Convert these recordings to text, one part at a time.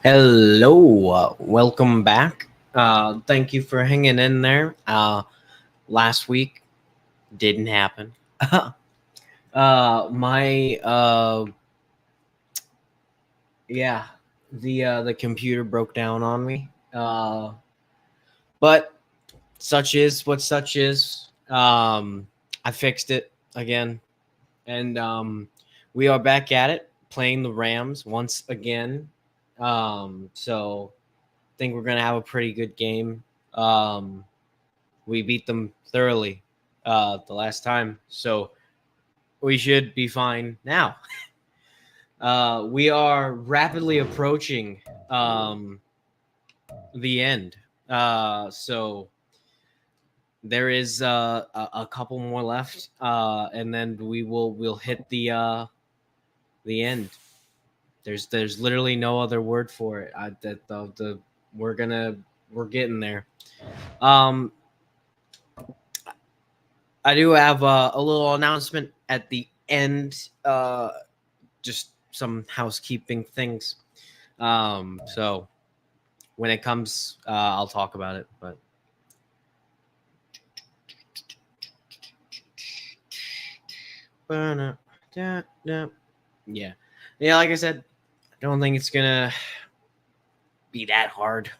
Hello, welcome back. Thank you for hanging in there. Last week didn't happen. My yeah, the computer broke down on me. But such is what such is. I fixed it again, and we are back at it playing the Rams once again. So think we're gonna have a pretty good game. We beat them thoroughly the last time, so we should be fine now. We are rapidly approaching the end, so there is a couple more left, and then we'll hit the end. There's literally no other word for it. We're getting there. I do have a little announcement at the end. Just some housekeeping things. So when it comes, I'll talk about it. But yeah, like I said, I don't think it's gonna be that hard.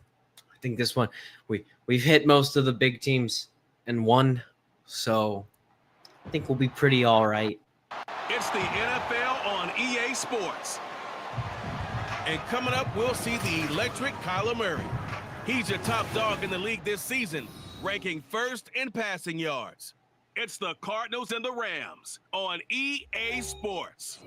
I think this one we've hit most of the big teams and won, so I think we'll be pretty all right. It's the NFL on EA Sports. And coming up, we'll see the electric Kyler Murray. He's your top dog in the league this season, ranking first in passing yards. It's the Cardinals and the Rams on EA Sports.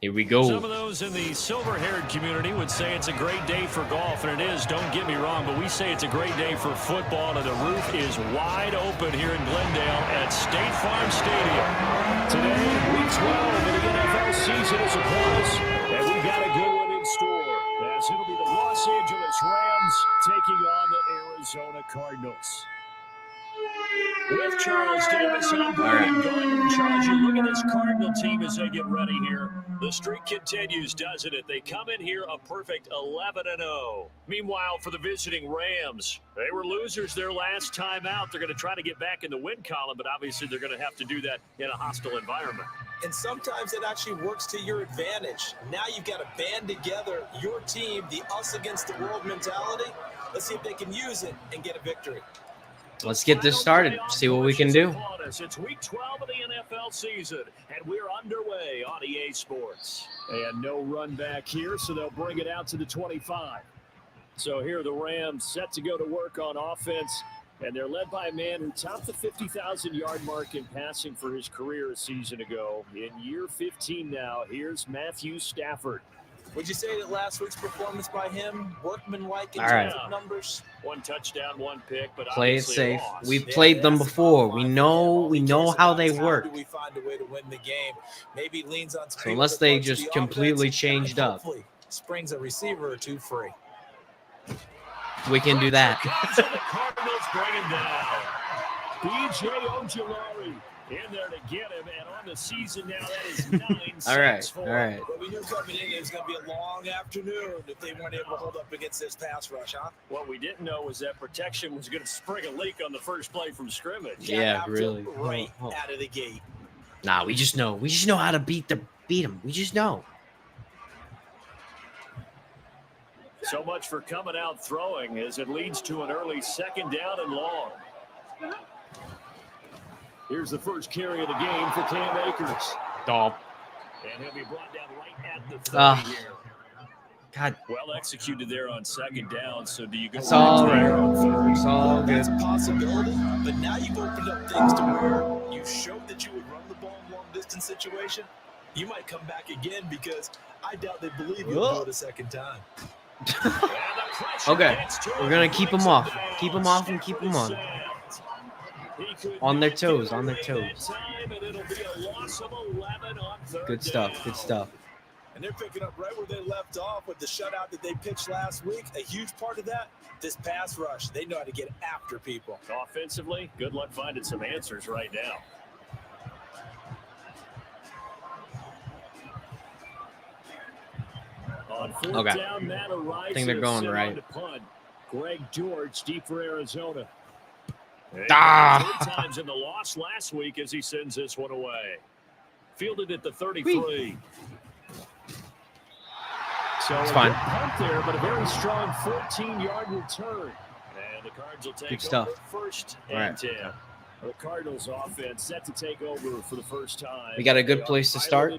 Here we go. Some of those in the silver-haired community would say it's a great day for golf, and it is, don't get me wrong, but we say it's a great day for football, and the roof is wide open here in Glendale at State Farm Stadium. Today, Week 12 of the NFL season is upon us, and we've got a good one in store, as it'll be the Los Angeles Rams taking on the Arizona Cardinals. With Charles Davis on board and going. Charles, you look at this Cardinal team as they get ready here. The streak continues, doesn't it? They come in here a perfect 11-0. Meanwhile, for the visiting Rams, they were losers their last time out. They're going to try to get back in the win column, but obviously they're going to have to do that in a hostile environment. And sometimes it actually works to your advantage. Now you've got to band together your team, the us against the world mentality. Let's see if they can use it and get a victory. Let's get this started. See what we can do. It's Week 12 of the NFL season, and we're underway on EA Sports. And no run back here, so they'll bring it out to the 25. So here are the Rams set to go to work on offense, and they're led by a man who topped the 50,000-yard mark in passing for his career a season ago. In year 15 now, here's Matthew Stafford. Would you say that last week's performance by him, workmanlike in terms of numbers? One touchdown, one pick, but play it safe. We've played them before. We know how they work. We find a way to win the game. Maybe leans on so unless they just completely changed up, springs a receiver or two free. We can do that. The Cardinals bring him down. B.J. Ojulari in there to get him, and on the season now, that is 9 sacks for him. All right. But we knew coming in it was going to be a long afternoon if they weren't able to hold up against this pass rush, huh? What we didn't know was that protection was going to spring a leak on the first play from scrimmage. Yeah, really. Right out of the gate. Nah, we just know. We just know how to beat them. We just know. So much for coming out throwing as it leads to an early second down and long. Here's the first carry of the game for Cam Akers. Dog. And he'll be brought down right at the 30 here. God. Well executed there on second down. So do you go? It's all right. It's all good. That's a possibility, but now you've opened up things to where you showed that you would run the ball in long distance situation. You might come back again because I doubt they believe you'll do it a second time. Okay, we're gonna keep them off. Keep them off and keep them on. On their toes, on their toes. Good stuff, good stuff. And they're picking up right where they left off with the shutout that they pitched last week. A huge part of that, this pass rush. They know how to get after people. Offensively, good luck finding some answers right now. On fourth Okay. down, Matt I think they're going right. Greg George, deep for Arizona. Ah! 3 times in the loss last week as he sends this one away. Fielded at the 33. So it's a fine. good punt there, but a very strong 14-yard return. And the Cards will take Good stuff. over first and Right. 10. The Cardinals offense set to take over for the first time. We got a good place to start,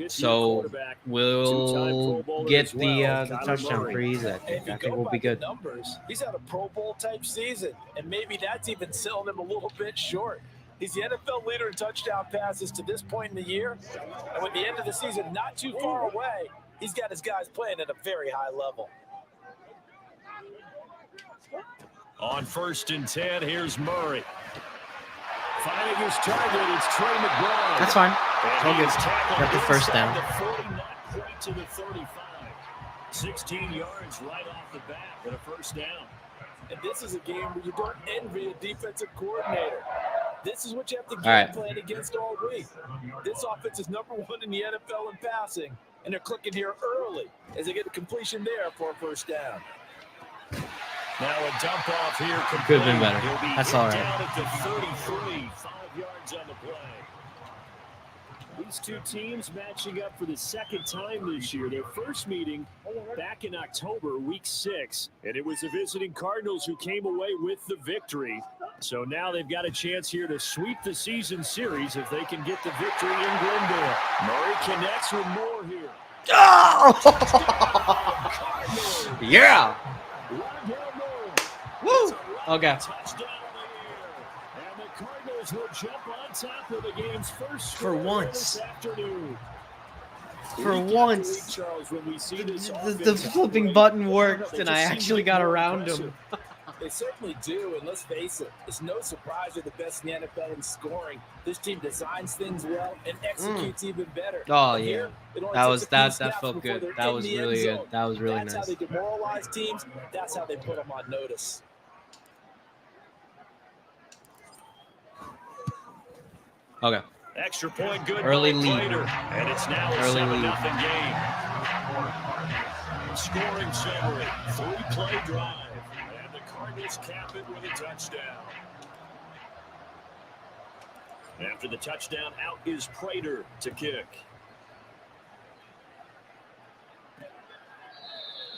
so we'll get the touchdown pretty easy. I think we'll be good. Numbers, he's had a Pro Bowl type season, and maybe that's even selling him a little bit short. He's the NFL leader in touchdown passes to this point in the year, and with the end of the season not too far away, he's got his guys playing at a very high level. On first and 10, here's Murray. Finding his target, it's Trey McBride. That's fine. It's all good. Got the first down. The 40, not quite to the 35. 16 yards right off the bat and a first down. And this is a game where you don't envy a defensive coordinator. This is what you have to right. plan against all week. This offense is number 1 in the NFL in passing, and they're clicking here early as they get a completion there for a first down. Now a dump off here. Could have been better. That's all right. Down at the 33, 5 yards on the play. These two teams matching up for the second time this year. Their first meeting back in October, week 6. And it was the visiting Cardinals who came away with the victory. So now they've got a chance here to sweep the season series if they can get the victory in Glendale. Murray connects with more here. Oh! Yeah! Woo! Okay. Will jump on top of the game's first For once. this afternoon. For once. Charles, when we see this The flipping button worked, and I actually got around him. They certainly do, and let's face it, it's no surprise they're the best in the NFL in scoring. This team designs things well and executes even better. Oh, yeah. That felt good. That was really good. That was really nice. That's how they demoralize teams. That's how they put them on notice. Okay. Extra point, good. Early lead. Later, and it's now a 7-0 game. Scoring summary, 3-play drive, and the Cardinals cap it with a touchdown. After the touchdown, out is Prater to kick.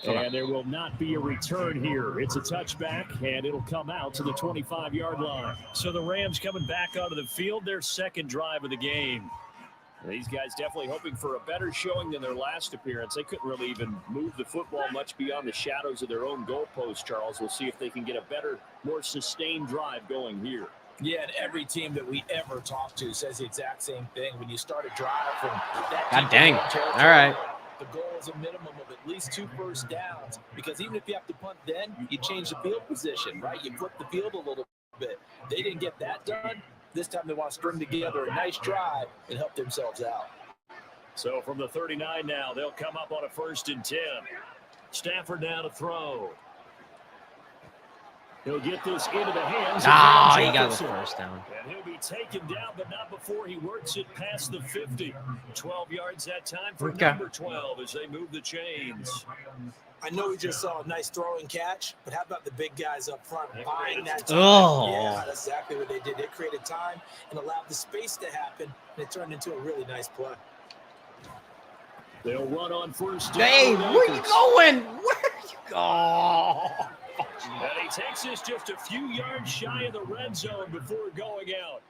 And there will not be a return here. It's a touchback, and it'll come out to the 25-yard line. So the Rams coming back onto the field, their second drive of the game. These guys definitely hoping for a better showing than their last appearance. They couldn't really even move the football much beyond the shadows of their own goalpost, Charles. We'll see if they can get a better, more sustained drive going here. Yeah, and every team that we ever talk to says the exact same thing. When you start a drive from that God dang. All right. the goal is a minimum of at least 2 first downs, because even if you have to punt then, you change the field position, right? You flip the field a little bit. They didn't get that done. This time they want to string together a nice drive and help themselves out. So from the 39 now, they'll come up on a 1st and 10. Stafford now to throw. He'll get this into the hands of he got the first down. And he'll be taken down, but not before he works it past the 50. 12 yards that time for number 12 as they move the chains. I know we just saw a nice throw and catch, but how about the big guys up front buying that time? Oh. Yeah, that's exactly what they did. They created time and allowed the space to happen, and it turned into a really nice play. They'll run on 1st down. Hey, where you going? Where you go? And he takes this just a few yards shy of the red zone before going out.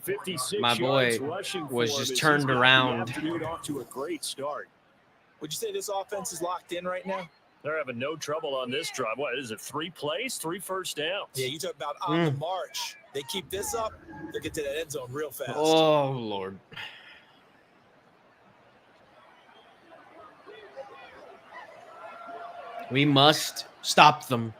56 My boy yards rushing was for him just as turned he's got around. the afternoon off to a great start. Would you say this offense is locked in right now? They're having no trouble on this drive. What is it, 3 plays, 3 first downs? Yeah, you talk about on the march. They keep this up, they'll get to that end zone real fast. Oh, Lord. We must stop them.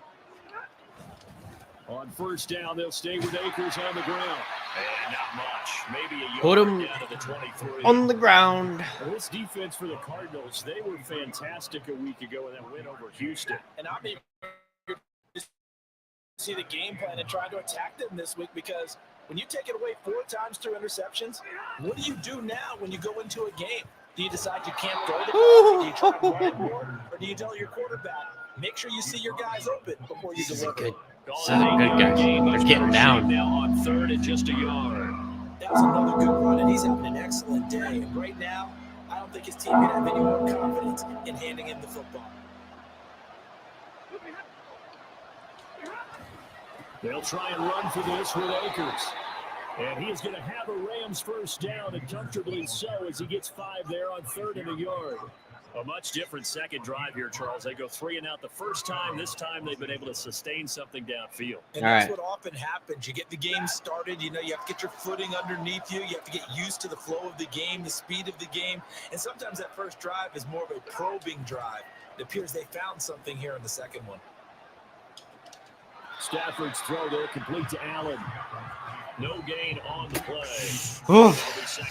On 1st down, they'll stay with Akers on the ground. And not much. Maybe a yard Put him down to the 23. on the ground. Well, this defense for the Cardinals, they were fantastic a week ago in that win over Houston. And I'm eager to see the game plan and try to attack them this week, because when you take it away 4 times through interceptions, what do you do now when you go into a game? Do you decide you can't throw the ball? Do you try to run it more? Or do you tell your quarterback, make sure you see your guys open before you deliver? This is a good guy. They're getting down. Now on 3rd and just a yard. That was another good run, and he's having an excellent day. And right now, I don't think his team can have any more confidence in handing him the football. They'll try and run for this with Akers. And he is going to have a Rams first down, and comfortably so, as he gets 5 there on 3rd and a yard. A much different second drive here, Charles. They go 3 and out the first time. This time they've been able to sustain something downfield. And that's what often happens. You get the game started. You know, you have to get your footing underneath you. You have to get used to the flow of the game, the speed of the game. And sometimes that first drive is more of a probing drive. It appears they found something here in the second one. Stafford's throw there complete to Allen. No gain on the play.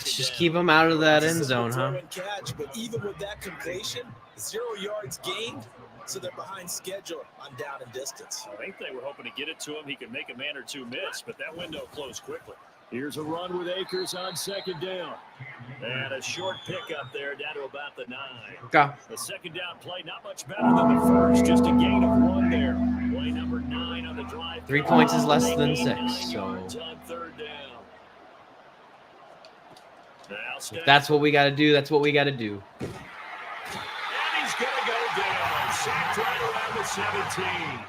Just keep him out of that end zone, huh? Catch, but even with that completion, 0 yards gained, so they're behind schedule on down and distance. I think they were hoping to get it to him. He could make a man or two miss, but that window closed quickly. Here's a run with Akers on 2nd down. And a short pickup there down to about the 9. Okay. The 2nd down play, not much better than the first, just a gain of 1 there. Play number 9 on the drive. 3 points is less than 6, so on 3rd down. if that's what we got to do. That's what we got to do. And he's going to go down. Sacked right around the 17.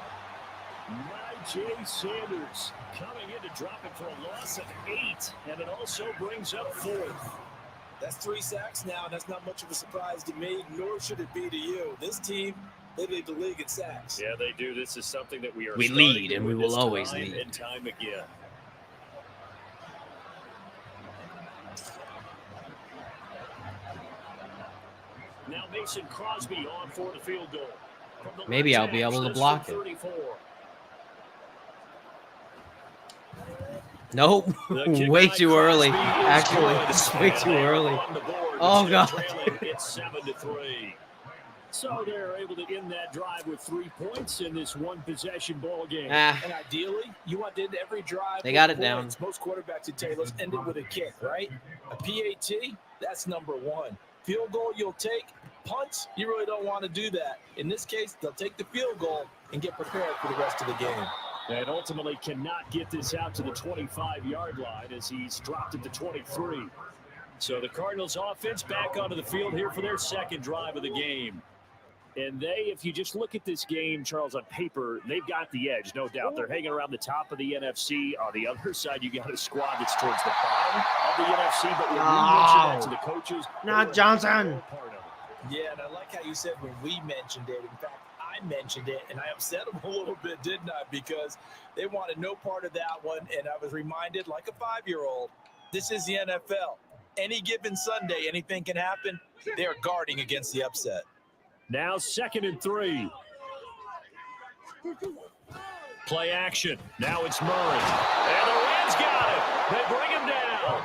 J. Sanders coming in to drop it for a loss of 8, and it also brings up 4th. That's 3 sacks now, and that's not much of a surprise to me, nor should it be to you. This team, they lead the league in sacks. Yeah, they do. This is something that we lead, and we will always lead. And time again. Now Mason Crosby on for the field goal. Maybe I'll be able to block it. Nope, way too early. Actually, it's way too early. Oh, God. It's 7-3. So they're able to end that drive with 3 points in this one-possession ball game. And ideally, you want to end every drive. They got it down. Most quarterbacks at Taylor's ended with a kick, right? A PAT, that's number 1. Field goal you'll take. Punts, you really don't want to do that. In this case, they'll take the field goal and get prepared for the rest of the game. And ultimately cannot get this out to the 25-yard line as he's dropped it to 23. So the Cardinals offense back onto the field here for their 2nd drive of the game. And they, if you just look at this game, Charles, on paper, they've got the edge, no doubt. They're hanging around the top of the NFC. On the other side, you got a squad that's towards the bottom of the NFC. But when we mention that to the coaches, not Johnson. Yeah, and I like how you said when we mentioned it. In fact, I mentioned it, and I upset them a little bit, didn't I? Because they wanted no part of that one, and I was reminded, like a 5-year-old, this is the NFL. Any given Sunday, anything can happen. They're guarding against the upset. Now 2nd and 3. Play action. Now it's Murray. And the Rams got it. They bring him down.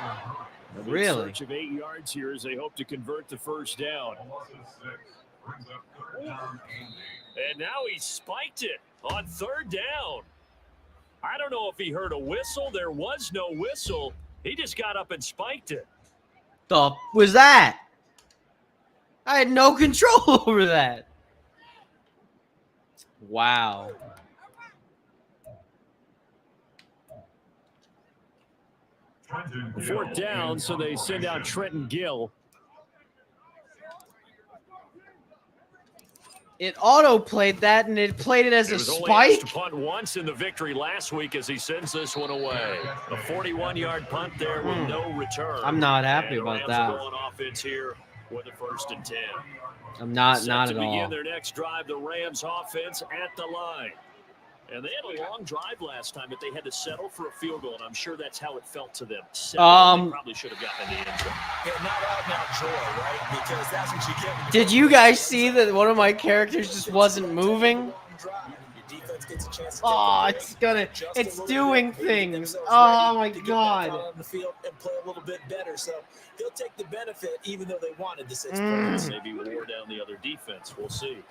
Really? Search of 8 yards here as they hope to convert the first down. And now he spiked it on 3rd down. I don't know if he heard a whistle. There was no whistle. He just got up and spiked it. The was that? I had no control over that. Wow. Fourth down, so they send out Trenton Gill. It auto-played that, and it played it as a spike. Only asked to punt once in the victory last week as he sends this one away. A 41-yard punt there with no return. I'm not happy about that. Going offense here with the 1st and 10. I'm not Set at to all. begin their next drive, the Rams offense at the line. And they had a long drive last time, but they had to settle for a field goal, and I'm sure that's how it felt to them. They probably should have gotten in the end zone. Yeah, not out now joy, right? Because that's what you get. Did you guys see that one of my characters just wasn't moving? Oh, it's doing things. Oh my God. On the field and play a little bit better, so he'll take the benefit, even though they wanted the 6 points. Maybe wore down the other defense. We'll see.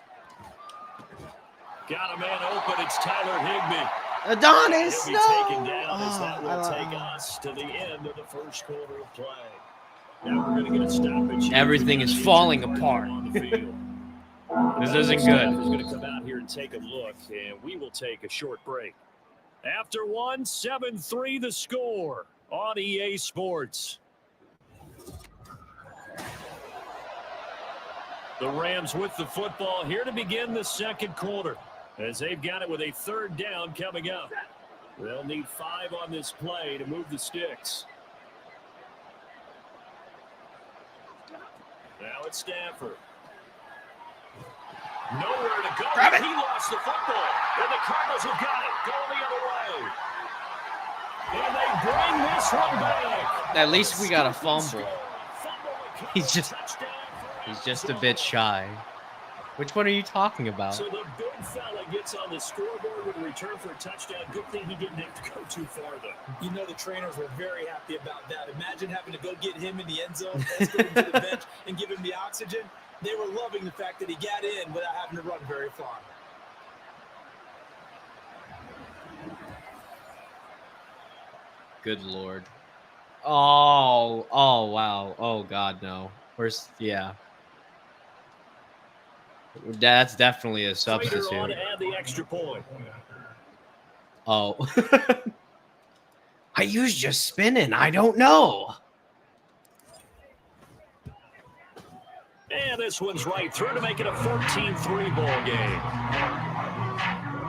Got a man open. It's Tyler Higbee. Adonis, He'll be taken down as that will take us to the end of the first quarter of play. Now we're going to get a stoppage here. Everything is falling apart. This isn't good. Is going to come out here and take a look, and we will take a short break. After 7-3 the score on EA Sports. The Rams with the football here to begin the second quarter, as they've got it with a third down coming up. They'll need 5 on this play to move the sticks. Now it's Stafford. Nowhere to go. Grab it. He lost the football. And the Cardinals have got it. Going the other way. And they bring this one back. At least we got a fumble. He's just a bit shy. Which one are you talking about? So the big fella gets on the scoreboard with a return for a touchdown. Good thing he didn't have to go too far, though. You know the trainers were very happy about that. Imagine having to go get him in the end zone, escort him to the bench, and give him the oxygen. They were loving the fact that he got in without having to run very far. Good Lord. Oh, wow. Oh, God, no. Yeah. That's definitely a substitute. On to add the extra point. Oh. I was just spinning. I don't know. And this one's right through to make it a 14-3 ball game.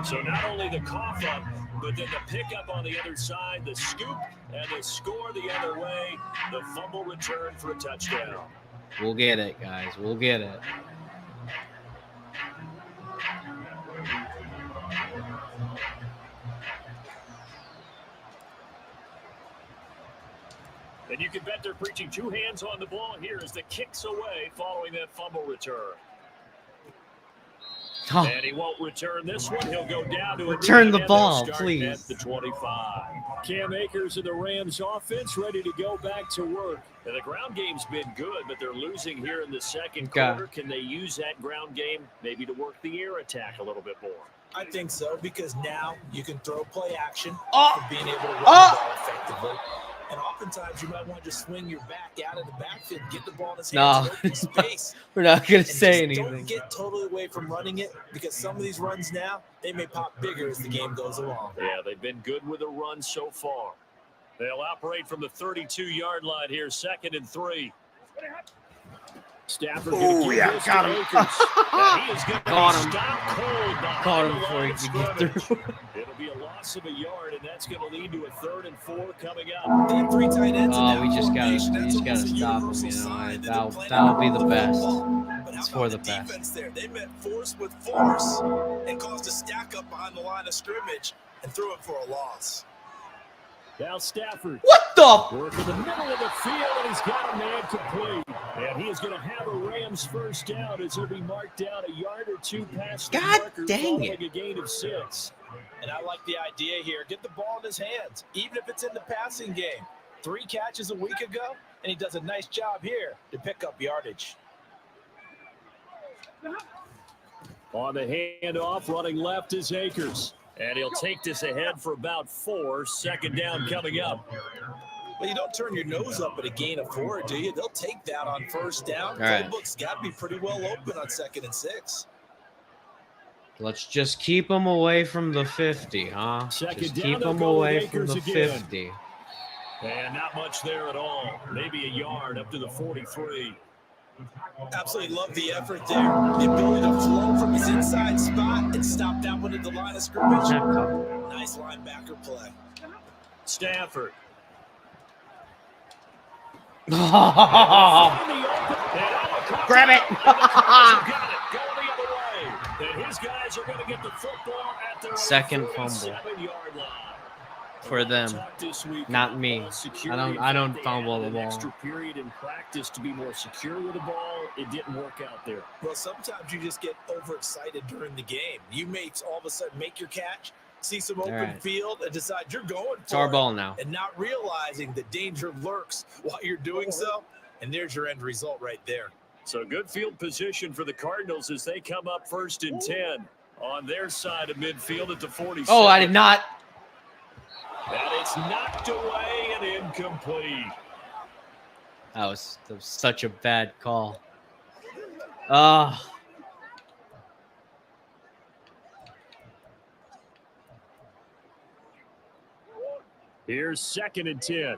So not only the cough up, but then the pickup on the other side, the scoop, and the score the other way, the fumble return for a touchdown. We'll get it, guys. We'll get it. And you can bet they're preaching 2 hands on the ball here as the kicks away following that fumble return. Oh. And he won't return this one. He'll go down to Return the ball, please. At the 25. Cam Akers of the Rams offense ready to go back to work. And the ground game's been good, but they're losing here in the second quarter. Can they use that ground game maybe to work the air attack a little bit more? I think so, because now you can throw play action Oh. for being able to run the ball effectively. And oftentimes you might want to just swing your back out of the backfield, get the ball in his hands, and open space. We're not going to And say just anything. Don't get totally away from running it, because some of these runs now, they may pop bigger as the game goes along. Yeah, they've been good with the run so far. They'll operate from the 32-yard line here, 2nd and 3. Stafford got him. Caught him. Caught Caught him before he could get through. It'll be a loss of a yard, and that's going to lead to a 3rd and 4 coming up. They have 3 tight ends. Oh, we just gotta stop him. You know, that'll be the best. It's for the best. Defense there. They met force with force and caused a stack up behind the line of scrimmage and threw it for a loss. Now Stafford. What the? Work in the middle of the field, and he's got a man complete. And he is going to have a Rams first down as he'll be marked down a yard or 2 past the God marker, dang it. following a gain of 6. And I like the idea here. Get the ball in his hands, even if it's in the passing game. 3 catches a week ago, and he does a nice job here to pick up yardage. On the handoff, running left is Akers. And he'll take this ahead for about 4. 2nd down coming up. Well, you don't turn your nose up at a gain of 4, do you? They'll take that on first down. Right. Playbook's got to be pretty well open on 2nd and 6. Let's just keep them away from the 50, huh? Second Just down, keep they'll them go with away from Akers the again. 50. And not much there at all. Maybe a yard up to the 43. Absolutely love the effort there. The ability to flow from his inside spot and stop that one at the line of scrimmage. Nice linebacker play. Stafford. Grab it. And his guys are going to get the football at their 2nd fumble 7-yard line. for them, not me. I don't fumble the ball. Extra period in practice to be more secure with the ball. It didn't work out there. Well, sometimes you just get overexcited during the game. You may all of a sudden make your catch, see some open field, and decide you're going for it. It's our ball now. And not realizing the danger lurks while you're doing so. And there's your end result right there. So good field position for the Cardinals as they come up 1st and 10 on their side of midfield at the 47. Oh, I did not. And it's knocked away and incomplete. That was such a bad call. Ah. Here's 2nd and 10.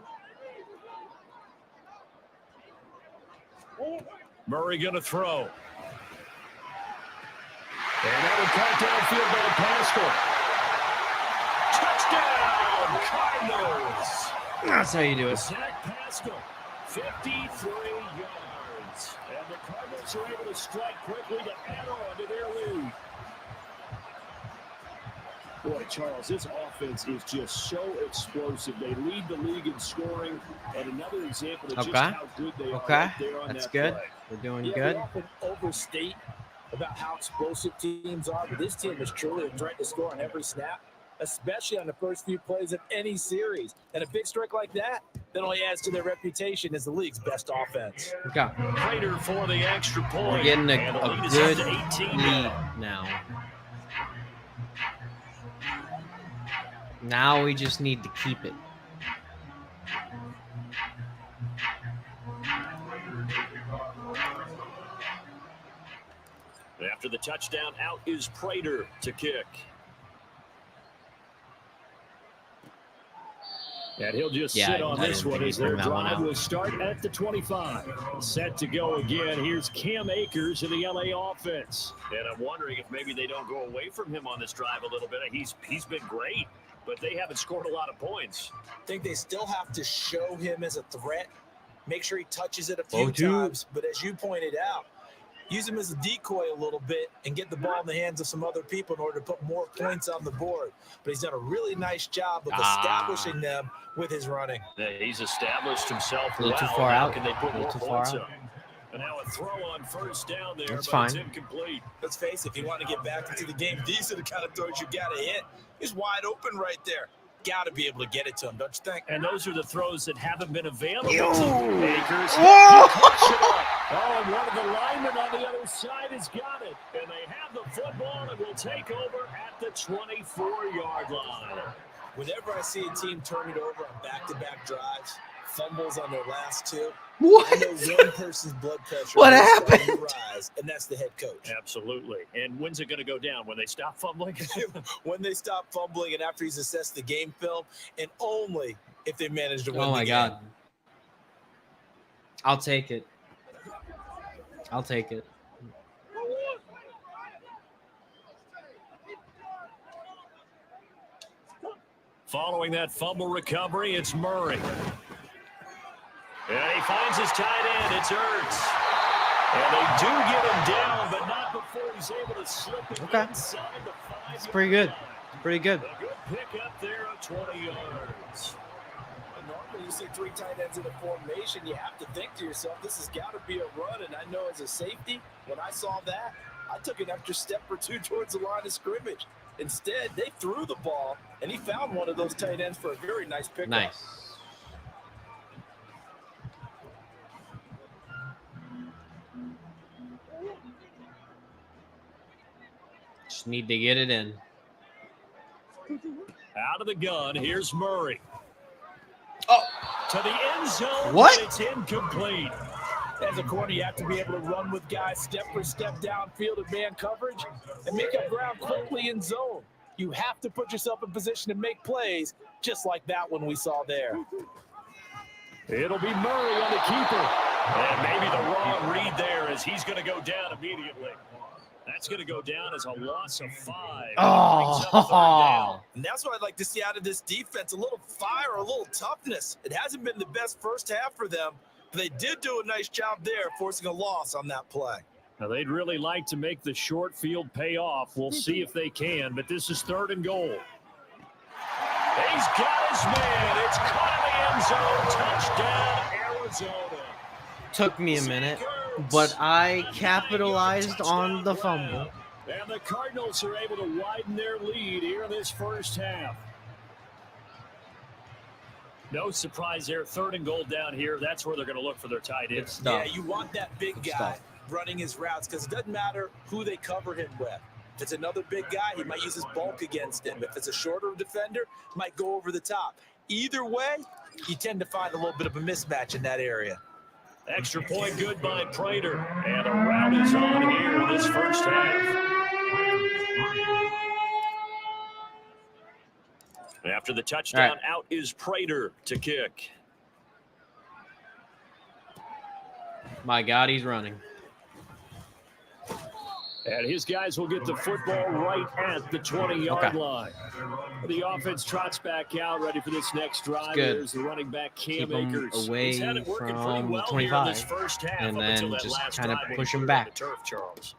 Murray going to throw. And that will cut downfield by the Pascal. Touchdown, Cardinals. That's how you do it. Zach Pascal, 53 yards. And the Cardinals are able to strike quickly to add on to their lead. Boy, Charles, this offense is just so explosive. They lead the league in scoring, and another example of just how good they are right there on that's that good. play. We're doing Yeah, good. we often overstate about how explosive teams are, but this team is truly a threat to score on every snap, especially on the first few plays of any series. And a big strike like that only adds to their reputation as the league's best offense. Okay. Prater for the extra point. We're getting a good lead lead now. Now we just need to keep it. After the touchdown, out is Prater to kick. And he'll just sit on this one as their drive will start at the 25. Set to go again. Here's Cam Akers of the LA offense. And I'm wondering if maybe they don't go away from him on this drive a little bit. He's been great, but they haven't scored a lot of points. I think they still have to show him as a threat. Make sure he touches it a few times. But as you pointed out, use him as a decoy a little bit and get the ball in the hands of some other people in order to put more points on the board. But he's done a really nice job of establishing them with his running. Yeah, he's established himself a little too far out. Can they put more points up? And now a throw on first down there, That's but fine. It's incomplete. Let's face it, if you want to get back into the game, these are the kind of throws you got to hit. He's wide open right there. Got to be able to get it to him, don't you think? And those are the throws that haven't been available Ew. to Akers. Oh! Oh, and one of the linemen on the other side has got it. And they have the football and will take over at the 24-yard line. Whenever I see a team turn it over on back-to-back drives, fumbles on their last two, What? I know one person's blood pressure What is happened? starting to rise, and that's the head coach. Absolutely. And when's it going to go down? When they stop fumbling? When they stop fumbling and after he's assessed the game film, and only if they manage to win Oh the my game. God. I'll take it. I'll take it. Following that fumble recovery, it's Murray. And he finds his tight end. It's Ertz. And they do get him down, but not before he's able to slip it inside the 5-yard It's pretty good. line. Pretty good. A good pick up there of 20 yards. Normally you see three tight ends in a formation, you have to think to yourself, this has got to be a run. And I know as a safety, when I saw that, I took an extra step or two towards the line of scrimmage. Instead, they threw the ball, and he found one of those tight ends for a very nice pickup. Nice. Just need to get it in. Out of the gun, here's Murray. Oh. To the end zone. What? But it's incomplete. As a corner, you have to be able to run with guys step for step downfield in man coverage and make up ground quickly in zone. You have to put yourself in position to make plays, just like that one we saw there. It'll be Murray on the keeper. And maybe the wrong read there as he's going to go down immediately. That's going to go down as a loss of 5. Oh. And that's what I'd like to see out of this defense, a little fire, a little toughness. It hasn't been the best first half for them, but they did do a nice job there, forcing a loss on that play. Now, they'd really like to make the short field pay off. We'll see if they can, but this is 3rd and goal. He's got his man. It's caught in the end zone. Touchdown, Arizona. Took me a minute, but I capitalized on the fumble. And the Cardinals are able to widen their lead here in this first half. No surprise there. 3rd and goal down here. That's where they're going to look for their tight end. Yeah, you want that big guy running his routes because it doesn't matter who they cover him with. If it's another big guy, he might use his bulk against him. If it's a shorter defender, he might go over the top. Either way, you tend to find a little bit of a mismatch in that area. Extra point good by Prater. And a rout is on here in this first half. After the touchdown, out is Prater to kick. My God, he's running. And his guys will get the football right at the 20-yard line. The offense trots back out, ready for this next drive. There's the running back, Cam Akers. Away from the 25, and then just kind of push him back.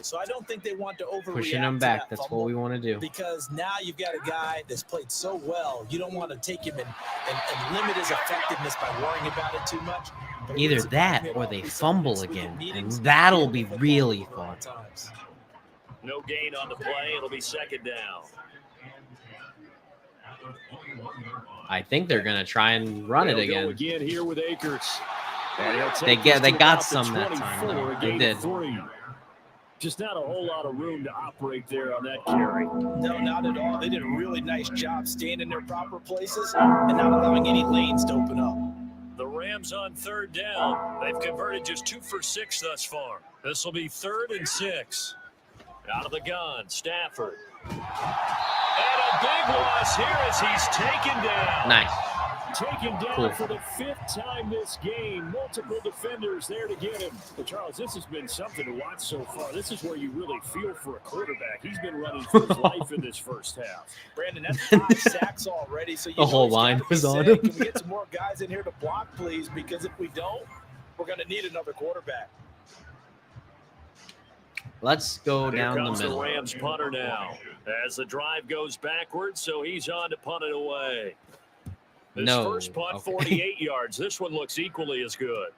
So I don't think they want to overreact. Pushing him back, that's what we want to do. Because now you've got a guy that's played so well, you don't want to take him and limit his effectiveness by worrying about it too much. Either that or they fumble again, and that'll be really fun. No gain on the play. It'll be second down. I think they're gonna try and run it again. Go again here with Akers. They got some that time. Though. They did. Just not a whole lot of room to operate there on that carry. No, not at all. They did a really nice job staying in their proper places and not allowing any lanes to open up. The Rams on third down. They've converted just 2 for 6 thus far. This will be 3rd and 6. Out of the gun, Stafford. And a big loss here as he's taken down. Nice. Taken down for the 5th time this game. Multiple defenders there to get him. But Charles, this has been something to watch so far. This is where you really feel for a quarterback. He's been running for his life in this first half. Brandon, that's 5 sacks already. So the whole line was on him. Can we get some more guys in here to block, please? Because if we don't, we're going to need another quarterback. Let's go Here down the comes middle. The Rams punter now as the drive goes backwards, so he's on to punt it away. This first punt, 48 yards. This one looks equally as good.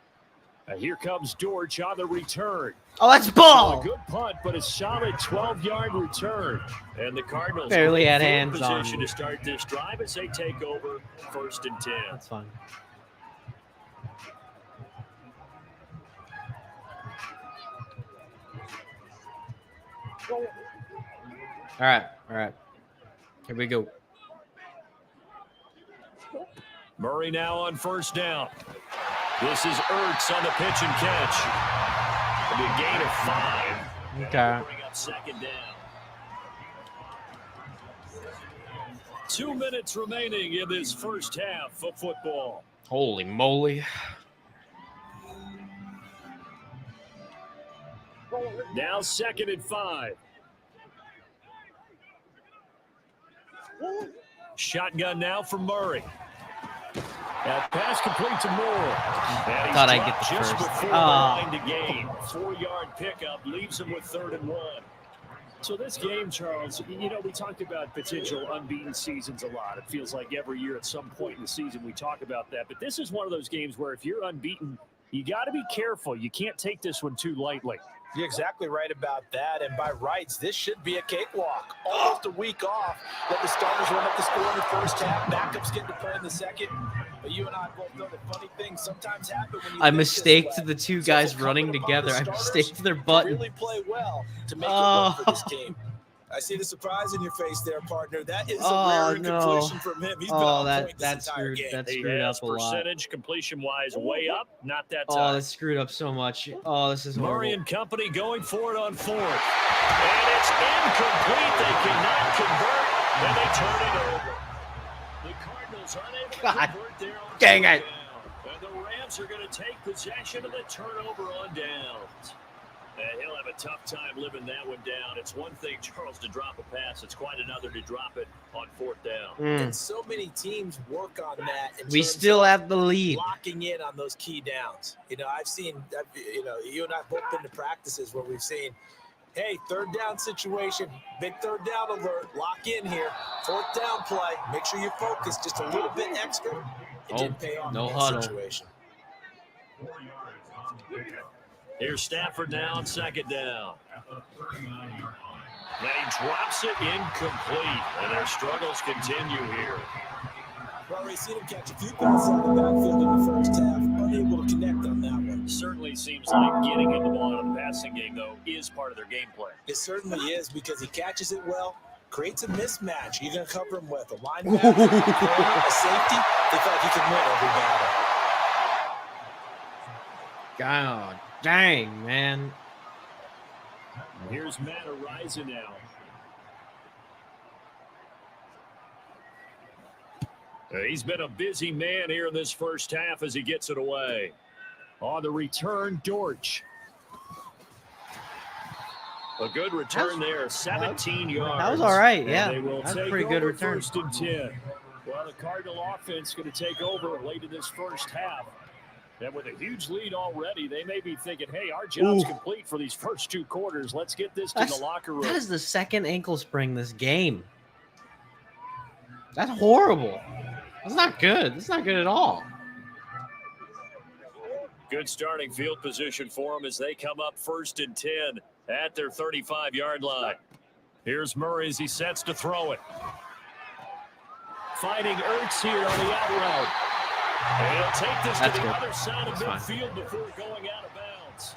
Here comes Dortch on the return. Oh, that's ball. A good punt, but a solid 12-yard return. And the Cardinals barely had hands on position to start this drive as they take over 1st and 10. That's fine. All right. Here we go. Murray now on 1st down. This is Ertz on the pitch and catch. It'll be a gain of 5. Okay. Bring up 2nd down. 2 minutes remaining in this first half of football. Holy moly. Now 2nd and 5. Shotgun now for Murray. That pass complete to Moore. I thought I'd get the just first. Before the line to gain. 4-yard pickup leaves him with 3rd and 1. So this game, Charles, you know, we talked about potential unbeaten seasons a lot. It feels like every year at some point in the season we talk about that. But this is one of those games where if you're unbeaten, you got to be careful. You can't take this one too lightly. You're exactly right about that. And by rights, this should be a cakewalk. Almost a week off. Let the starters run up the score in the first half. Backups get to play in the second. But you and I both know that funny things sometimes happen when you I mistaked the two guys running together. I mistaked their button. Really play well to make it work for this team. I see the surprise in your face there, partner. That is a rare completion from him. He's been on point this entire game. That screwed up a lot. Percentage completion-wise way up, not that time. Oh, that screwed up so much. Oh, this is horrible. Murray and company going for it on 4th. And it's incomplete. They cannot convert, and they turn it over. The Cardinals unable to convert there on dang it. And the Rams are going to take possession of the turnover on downs. And he'll have a tough time living that one down. It's one thing, Charles, to drop a pass. It's quite another to drop it on 4th down. And so many teams work on that. We still have the lead. Locking in on those key downs. You know, I've seen, you know, you and I both been to practices where we've seen, hey, 3rd down situation, big 3rd down alert, lock in here. 4th down play, make sure you focus just a little bit extra. It didn't pay off no in that huddle. situation. Here's Stafford now on 2nd down. And he drops it incomplete, and their struggles continue here. Well, we've seen him catch a few passes out of the backfield in the first half, unable to connect on that one. Certainly seems like getting him the ball out of the passing game, though, is part of their game plan. It certainly is because he catches it well, creates a mismatch. You're going to cover him with a linebacker, a corner, a safety. They feel like he can win every battle. God dang, man. Here's Matt Ariza now. He's been a busy man here in this first half as he gets it away. On the return, Dortch. A good return there, 17 yards. That was all right, yeah. They will That's take a pretty good over return. 1st and 10. Well, the Cardinal offense going to take over late in this first half. And with a huge lead already, they may be thinking, hey, our job's complete for these first 2 quarters. Let's get this to the locker room. That is the second ankle sprain this game. That's horrible. That's not good. That's not good at all. Good starting field position for them as they come up 1st and 10 at their 35-yard line. Here's Murray as he sets to throw it. Finding Ertz here on the out route. And he'll take this to the other side of midfield before going out of bounds.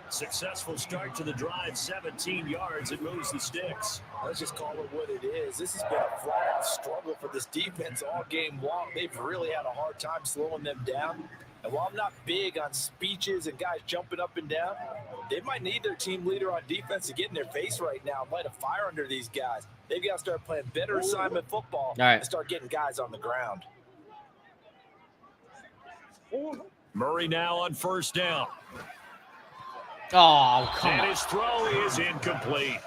Successful start to the drive, 17 yards. It moves the sticks. Let's just call it what it is. This has been a flat-out struggle for this defense all game long. They've really had a hard time slowing them down. And while I'm not big on speeches and guys jumping up and down, they might need their team leader on defense to get in their face right now and light a fire under these guys. They've got to start playing better assignment football and start getting guys on the ground. Murray now on 1st down. Oh, come on. And his throw is incomplete.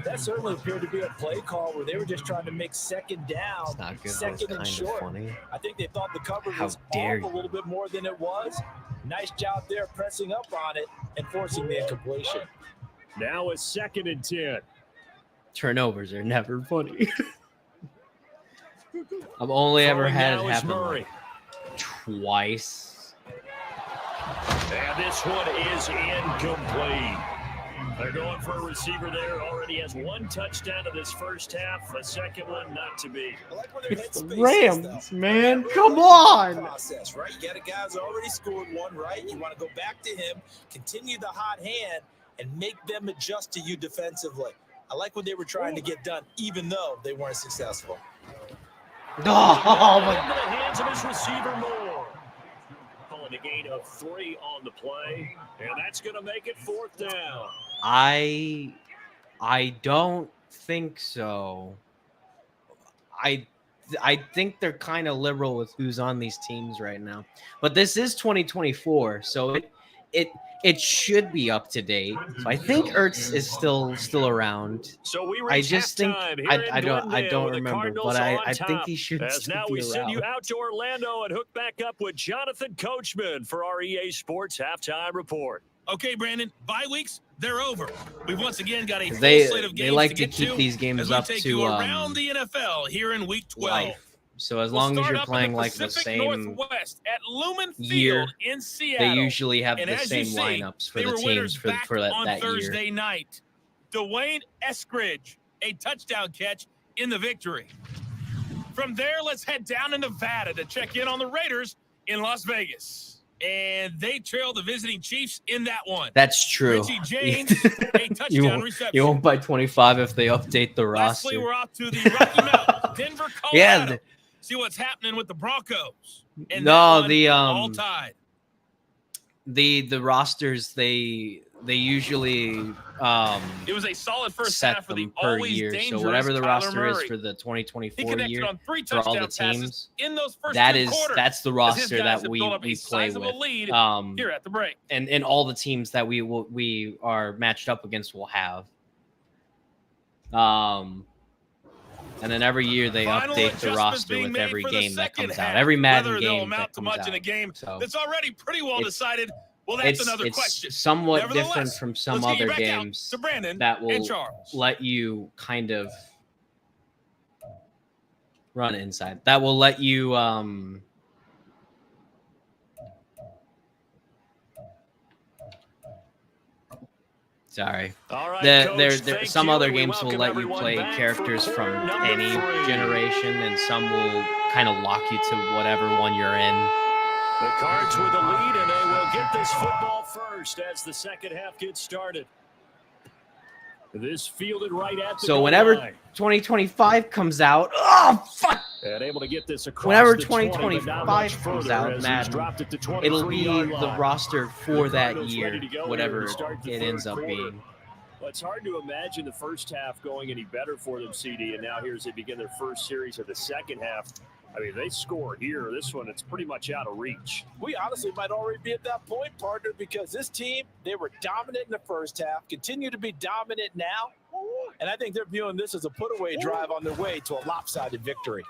That certainly appeared to be a play call where they were just trying to make second down, It's not good. second and short. Funny. I think they thought the coverage How was dare off a you. little bit more than it was. Nice job there pressing up on it and forcing the incompletion. Now it's 2nd and 10. Turnovers are never funny. I've only ever had it happen like twice. And this one is incomplete. They're going for a receiver there. Already has 1 touchdown in this first half. A second one not to be. I like where their It's the headspace is, Rams, though. man. Come on. Process, right? You got a guy who's already scored one, right? You want to go back to him, continue the hot hand, and make them adjust to you defensively. I like what they were trying to get done, even though they weren't successful. Oh, my Into the hands of his receiver Moore. Calling a gain of 3 on the play, and that's going to make it 4th down. I don't think so. I think they're kind of liberal with who's on these teams right now. But this is 2024, so it should be up to date. So I think Ertz is still around. So we I just think I don't remember, Cardinals but I top. think he should As still now be we send you around. out to Orlando and hook back up with Jonathan Coachman for our EA Sports Halftime Report. Okay, Brandon, bye weeks, they're over. We've once again got a full They slate of games like to to get keep to these games as we up take to you around the NFL here in Week 12. life. So as We'll long as start you're up in playing like the Pacific same Northwest at Lumen year, Field in Seattle. they usually have And the as same you see, lineups for they the were teams winners for back that on Thursday year. night. Dwayne Eskridge, a touchdown catch in the victory. From there, let's head down to Nevada to check in on the Raiders in Las Vegas. And they trail the visiting Chiefs in that one. That's true. Richie James, a touchdown reception. You won't by 25 if they update the Lastly, roster. we're off to the Rocky Mountains, Denver, Colorado. Yeah. See what's happening with the Broncos. And No, that the one, all tied. the rosters they usually It was a solid first set half for the them per always year. dangerous So whatever the Kyler roster Murray. is for the He 2024 connected year on 3 for all touchdown the passes teams, in those first that 2 is quarters. that's the As his roster guys that have we built up a play sizable with. lead here at the break. And all the teams that we are matched up against will have. And then every year they Final update the adjustments roster being with made every for the game that second comes half. out. Every Madden Whether they'll game amount that to comes much in a out. game So that's already pretty well it's- decided. Well, that's another it's question. somewhat Nevertheless, different from some let's get you other back out games to Brandon that and will Charles. let you kind of run inside. That will let you sorry. All right, There Coach, thank some you. other We games will welcome let you everyone play back for characters from quarter number any 3. generation, and some will kind of lock you to whatever one you're in. The Cards with the lead, and they will get this football first as the second half gets started. This fielded right at the So goal whenever line. 2025 comes out, oh fuck! And able to get this across Whenever the 20, 2025 comes out, Madden, it'll be the roster for that year, whatever it ends up being. Well, it's hard to imagine the first half going any better for them, CD, and now here as they begin their first series of the second half. I mean, they score here. This one, it's pretty much out of reach. We honestly might already be at that point, partner, because this team, they were dominant in the first half, continue to be dominant now, and I think they're viewing this as a put-away drive on their way to a lopsided victory.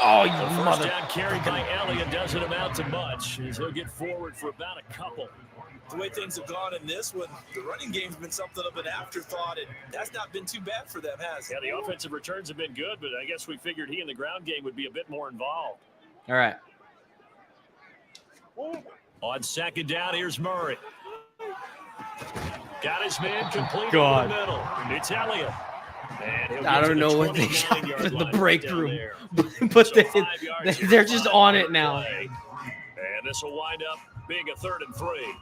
Oh, you the mother! First down carried by Elliott doesn't amount to much, as he'll get forward for about a couple. The way things have gone in this one, the running game's been something of an afterthought, and that's not been too bad for them, has it? Yeah, the offensive returns have been good, but I guess we figured he in the ground game would be a bit more involved. All right. On second down, here's Murray. Got his man complete God. in the middle. It's Elliott. I don't know what they got in the break room, but they're just on it now. And this will wind up being a 3rd and 3.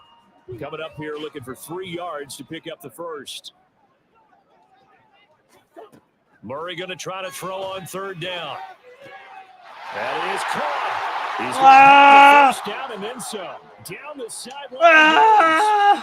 Coming up here looking for 3 yards to pick up the first. Murray going to try to throw on 3rd down. That is caught. He's going to first down and then some. Down the sideline.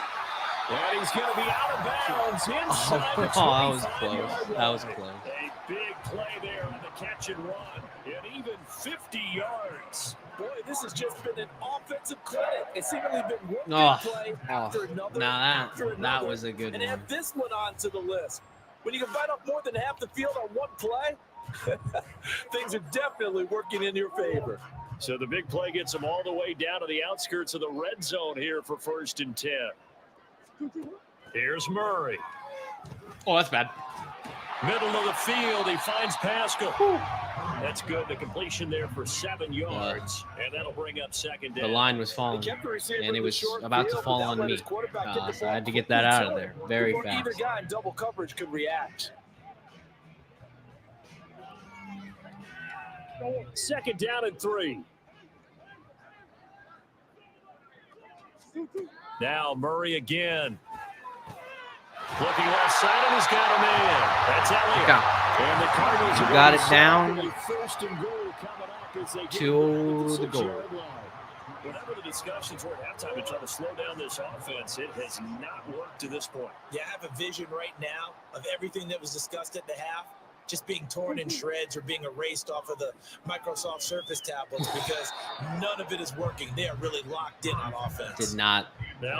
And he's going to be out of bounds inside the 25-yard line. That was close. A big play there on the catch and run. And even 50 yards. Boy, this has just been an offensive clinic. It's seemingly been one play after another. That was a good one. And add this one onto the list. When you can bite up more than half the field on one play, things are definitely working in your favor. So the big play gets them all the way down to the outskirts of the red zone here for 1st and 10. Here's Murray. Oh, that's bad. Middle of the field, he finds Pascal. That's good. The completion there for 7 yards, and that'll bring up second down. The line was falling, and it was about to fall on me. So I had to get that out of there very fast. Either guy in double coverage could react. Second down and 3. Now Murray again. Looking left side, and he's got a man. That's Elliott. And the Cardinals got it down to the goal. Whatever the discussions were at halftime to try to slow down this offense, it has not worked to this point. Yeah, I have a vision right now of everything that was discussed at the half just being torn in shreds or being erased off of the Microsoft Surface tablets because none of it is working. They are really locked in on offense. Did not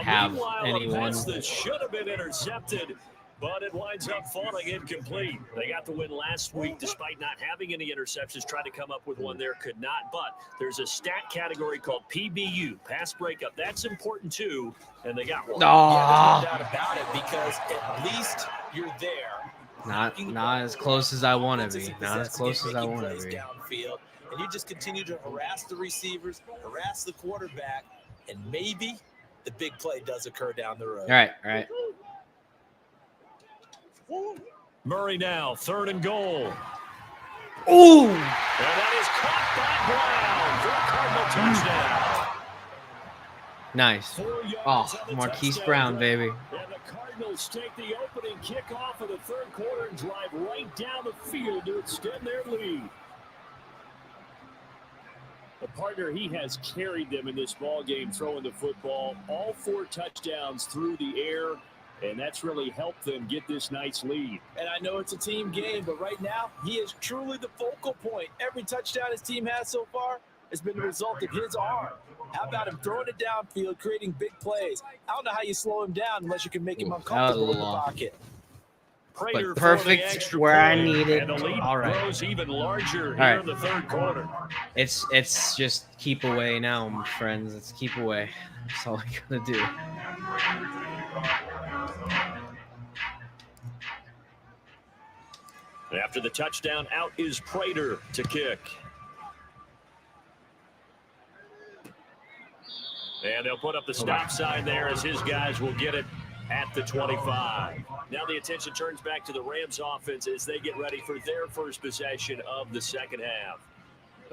have anyone. A pass that should have been intercepted, but it winds up falling incomplete. They got the win last week despite not having any interceptions. Tried to come up with one there, could not. But there's a stat category called PBU, pass breakup. That's important too, and they got one. Yeah, there's no doubt about it because at least you're there. Not as close as I want to be. Not as close as I want to be. Downfield, and you just continue to harass the receivers, harass the quarterback, and maybe the big play does occur down the road. All right. Murray now, 3rd and goal. Ooh! And that is caught by Brown for a Cardinal touchdown. Nice. Oh, Marquise Brown, baby. And the Cardinals take the opening kickoff of the 3rd quarter and drive right down the field to extend their lead. The partner, he has carried them in this ball game, throwing the football. All 4 touchdowns through the air, and that's really helped them get this nice lead. And I know it's a team game, but right now, he is truly the focal point. Every touchdown his team has so far has been the result of his arm. How about him throwing it downfield, creating big plays? I don't know how you slow him down unless you can make him uncomfortable in the pocket. But perfect where I need it. All right. Grows even larger here in the 3rd quarter. It's just keep away now, my friends. It's keep away. That's all I gotta do. After the touchdown, out is Prater to kick. And they'll put up the stop sign there as his guys will get it at the 25. Now the attention turns back to the Rams offense as they get ready for their first possession of the second half.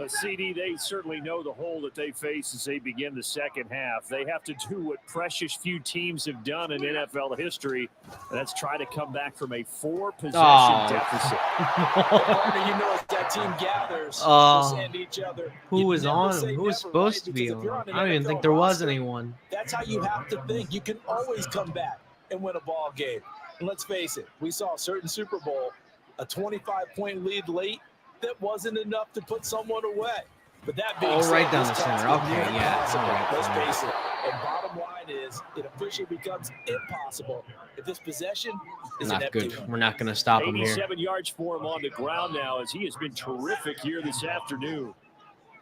CD, they certainly know the hole that they face as they begin the second half. They have to do what precious few teams have done in NFL history, and that's try to come back from a 4-possession deficit. You know, as that team gathers, we'll send each other. Who was on him? Who was supposed to be on? I don't even think there was anyone. That's how you have to think. You can always come back and win a ball game. And let's face it, we saw a certain Super Bowl, a 25-point lead late, that wasn't enough to put someone away. But that being said, right down the center. Okay, yeah. Let's face it. And bottom line is, it officially becomes impossible if this possession is not good. We're not going to stop him here. 87 yards for him on the ground now, as he has been terrific here this afternoon.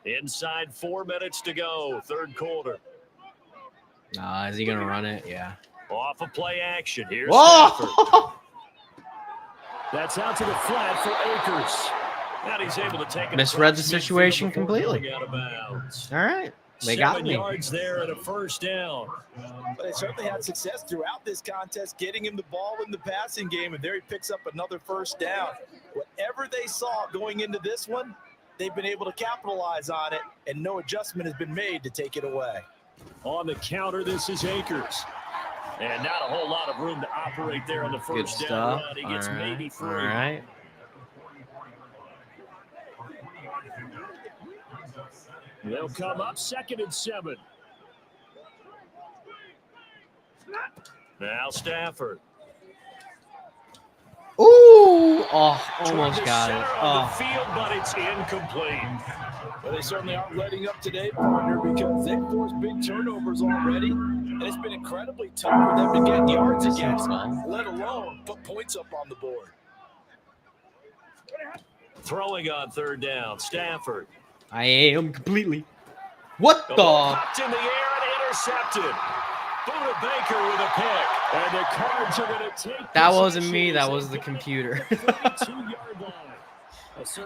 Inside 4 minutes to go, third quarter. Is he going to run it? Yeah. Off of play action. Here's Stafford. That's out to the flat for Akers. And he's able to take it. Misread the situation completely. Out of bounds. All right. They got me. 7 yards there and a first down. But they certainly had success throughout this contest, getting him the ball in the passing game, and there he picks up another first down. Whatever they saw going into this one, they've been able to capitalize on it, and no adjustment has been made to take it away. On the counter, this is Akers. And not a whole lot of room to operate there on the first down run. He gets maybe 3. All right. They'll come up 2nd and 7. Now Stafford. Ooh! Almost got it. The field, but it's incomplete. Well, they certainly aren't letting up today, partner, because they've forced big turnovers already, and it's been incredibly tough for them to get yards against, let alone put points up on the board. Throwing on third down, Stafford. I am completely. What the? Popped in the air and intercepted. Buda Baker with a pick. And the Cards are going to take. That wasn't me. That was the computer.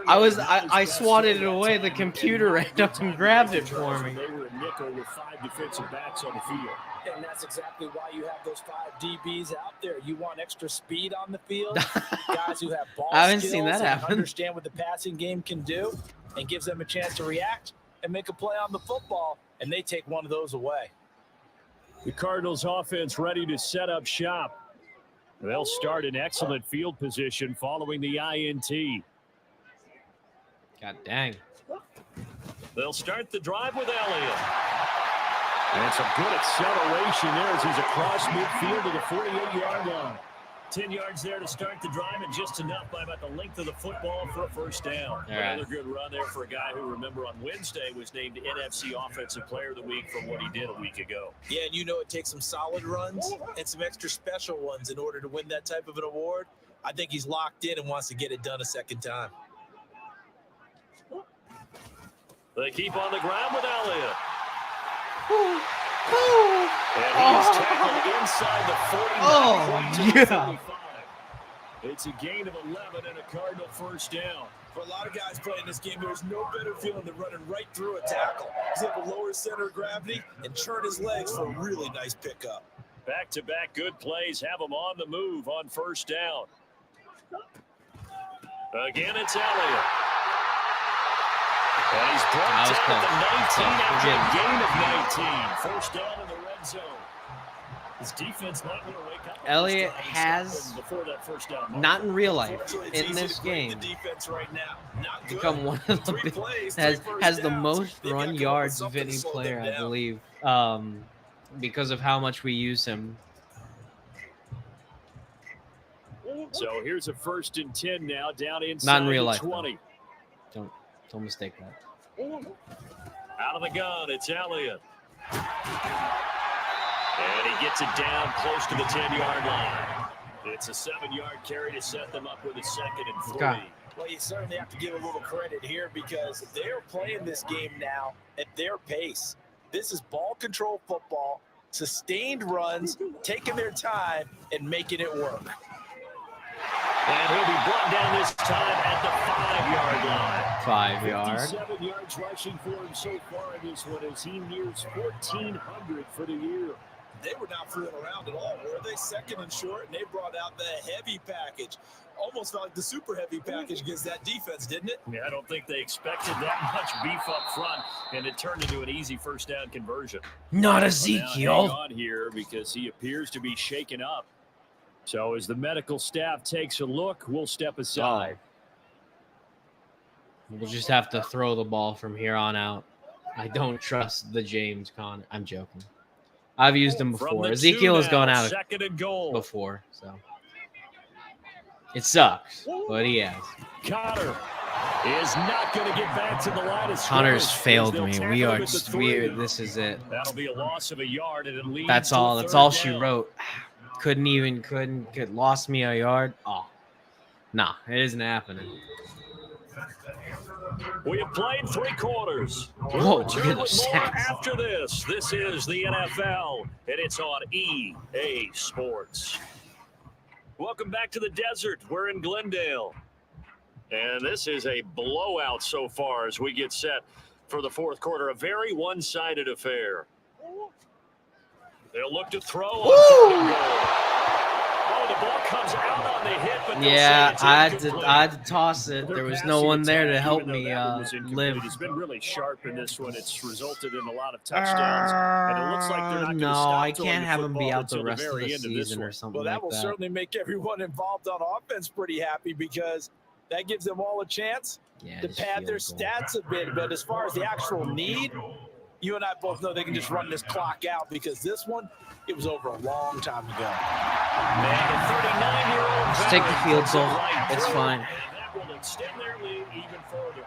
I swatted it away. The computer ran up and grabbed it for me. They were a nickel with 5 defensive backs on the field. And that's exactly why you have those 5 DBs out there. You want extra speed on the field. Guys who have ball I haven't skills seen that and happen. understand what the passing game can do, and gives them a chance to react and make a play on the football, and they take one of those away. The Cardinals offense ready to set up shop. They'll start in excellent field position following the INT. God dang. They'll start the drive with Elliott. And some good acceleration there as he's across midfield to the 48-yard line. 10 yards there to start the drive, and just enough by about the length of the football for a first down. Another good run there for a guy who, remember, on Wednesday was named NFC Offensive Player of the Week for what he did a week ago. Yeah, and you know it takes some solid runs and some extra special ones in order to win that type of an award. I think he's locked in and wants to get it done a second time. They keep on the ground with Elliott. And he's tackled inside the 49. It's a gain of 11 and a Cardinal first down. For a lot of guys playing this game, there's no better feeling than running right through a tackle. He's able to lower his center of gravity and churn his legs for a really nice pickup. Back-to-back good plays have him on the move on first down. Again, it's Elliott. And he's brought down at the 19 after a gain of 19. First down in the red zone. His defense might want to wake up. Elliott has, not in real life, in this game, become one of the has the most run yards of any player, I believe, because of how much we use him. So here's a 1st and 10 now, down inside not in real life, 20. Don't mistake that. Out of the gun, it's Elliott. And he gets it down close to the 10-yard line. It's a 7-yard carry to set them up with a 2nd and 3. Okay. Well, you certainly have to give a little credit here because they're playing this game now at their pace. This is ball control football, sustained runs, taking their time, and making it work. And he'll be brought down this time at the 5-yard line. 5 yard. 7 yards rushing for him so far in this one as he nears 1,400 for the year. They were not fooling around at all, were they? Second and short, and they brought out the heavy package. Almost felt like the super heavy package against that defense, didn't it? Yeah, I don't think they expected that much beef up front, and it turned into an easy first down conversion. Not Well, Ezekiel. now hang on here because he appears to be shaken up. So as the medical staff takes a look, we'll step aside. We'll just have to throw the ball from here on out. I don't trust the James Conner. I'm joking. I've used him From before. the Ezekiel has two gone now, out second and goal. before, so it sucks, but he has. Connor is not going to get back to the line of Connor's scrimmage failed as they'll me. tackle We him are. at the Just, 3. this is it. That'll be a loss of a yard, and it leads That's to a all. That's third all she down. wrote. Couldn't get lost me a yard. Oh, nah, it isn't happening. We have played 3 quarters. Whoa, We'll look return at those with more stats. after this. This is the NFL, and it's on EA Sports. Welcome back to the desert. We're in Glendale. And this is a blowout so far as we get set for the fourth quarter. A very one-sided affair. They'll look to throw on third and goal. Oh, the ball comes out on the hit, but they'll Yeah, say it's I incomplete. had to toss it. Their There was no passing one there to attack, help even though me that one was incomplete, live. It's been really sharp in this one. It's resulted in a lot of touchdowns, and it looks like they're not going to No, stop I throwing can't the have him be football out the until rest of very the end of this season one. or something Well, that like will that. certainly make everyone involved on offense pretty happy because that gives them all a chance Yeah, to just pad their field goal. stats a bit. But as far as the actual need, you and I both know they can just run this clock out because this one, it was over a long time ago. Man, the 39-year-old Just take the veteran field puts it goal. right It's through, fine. And that will extend their lead even further.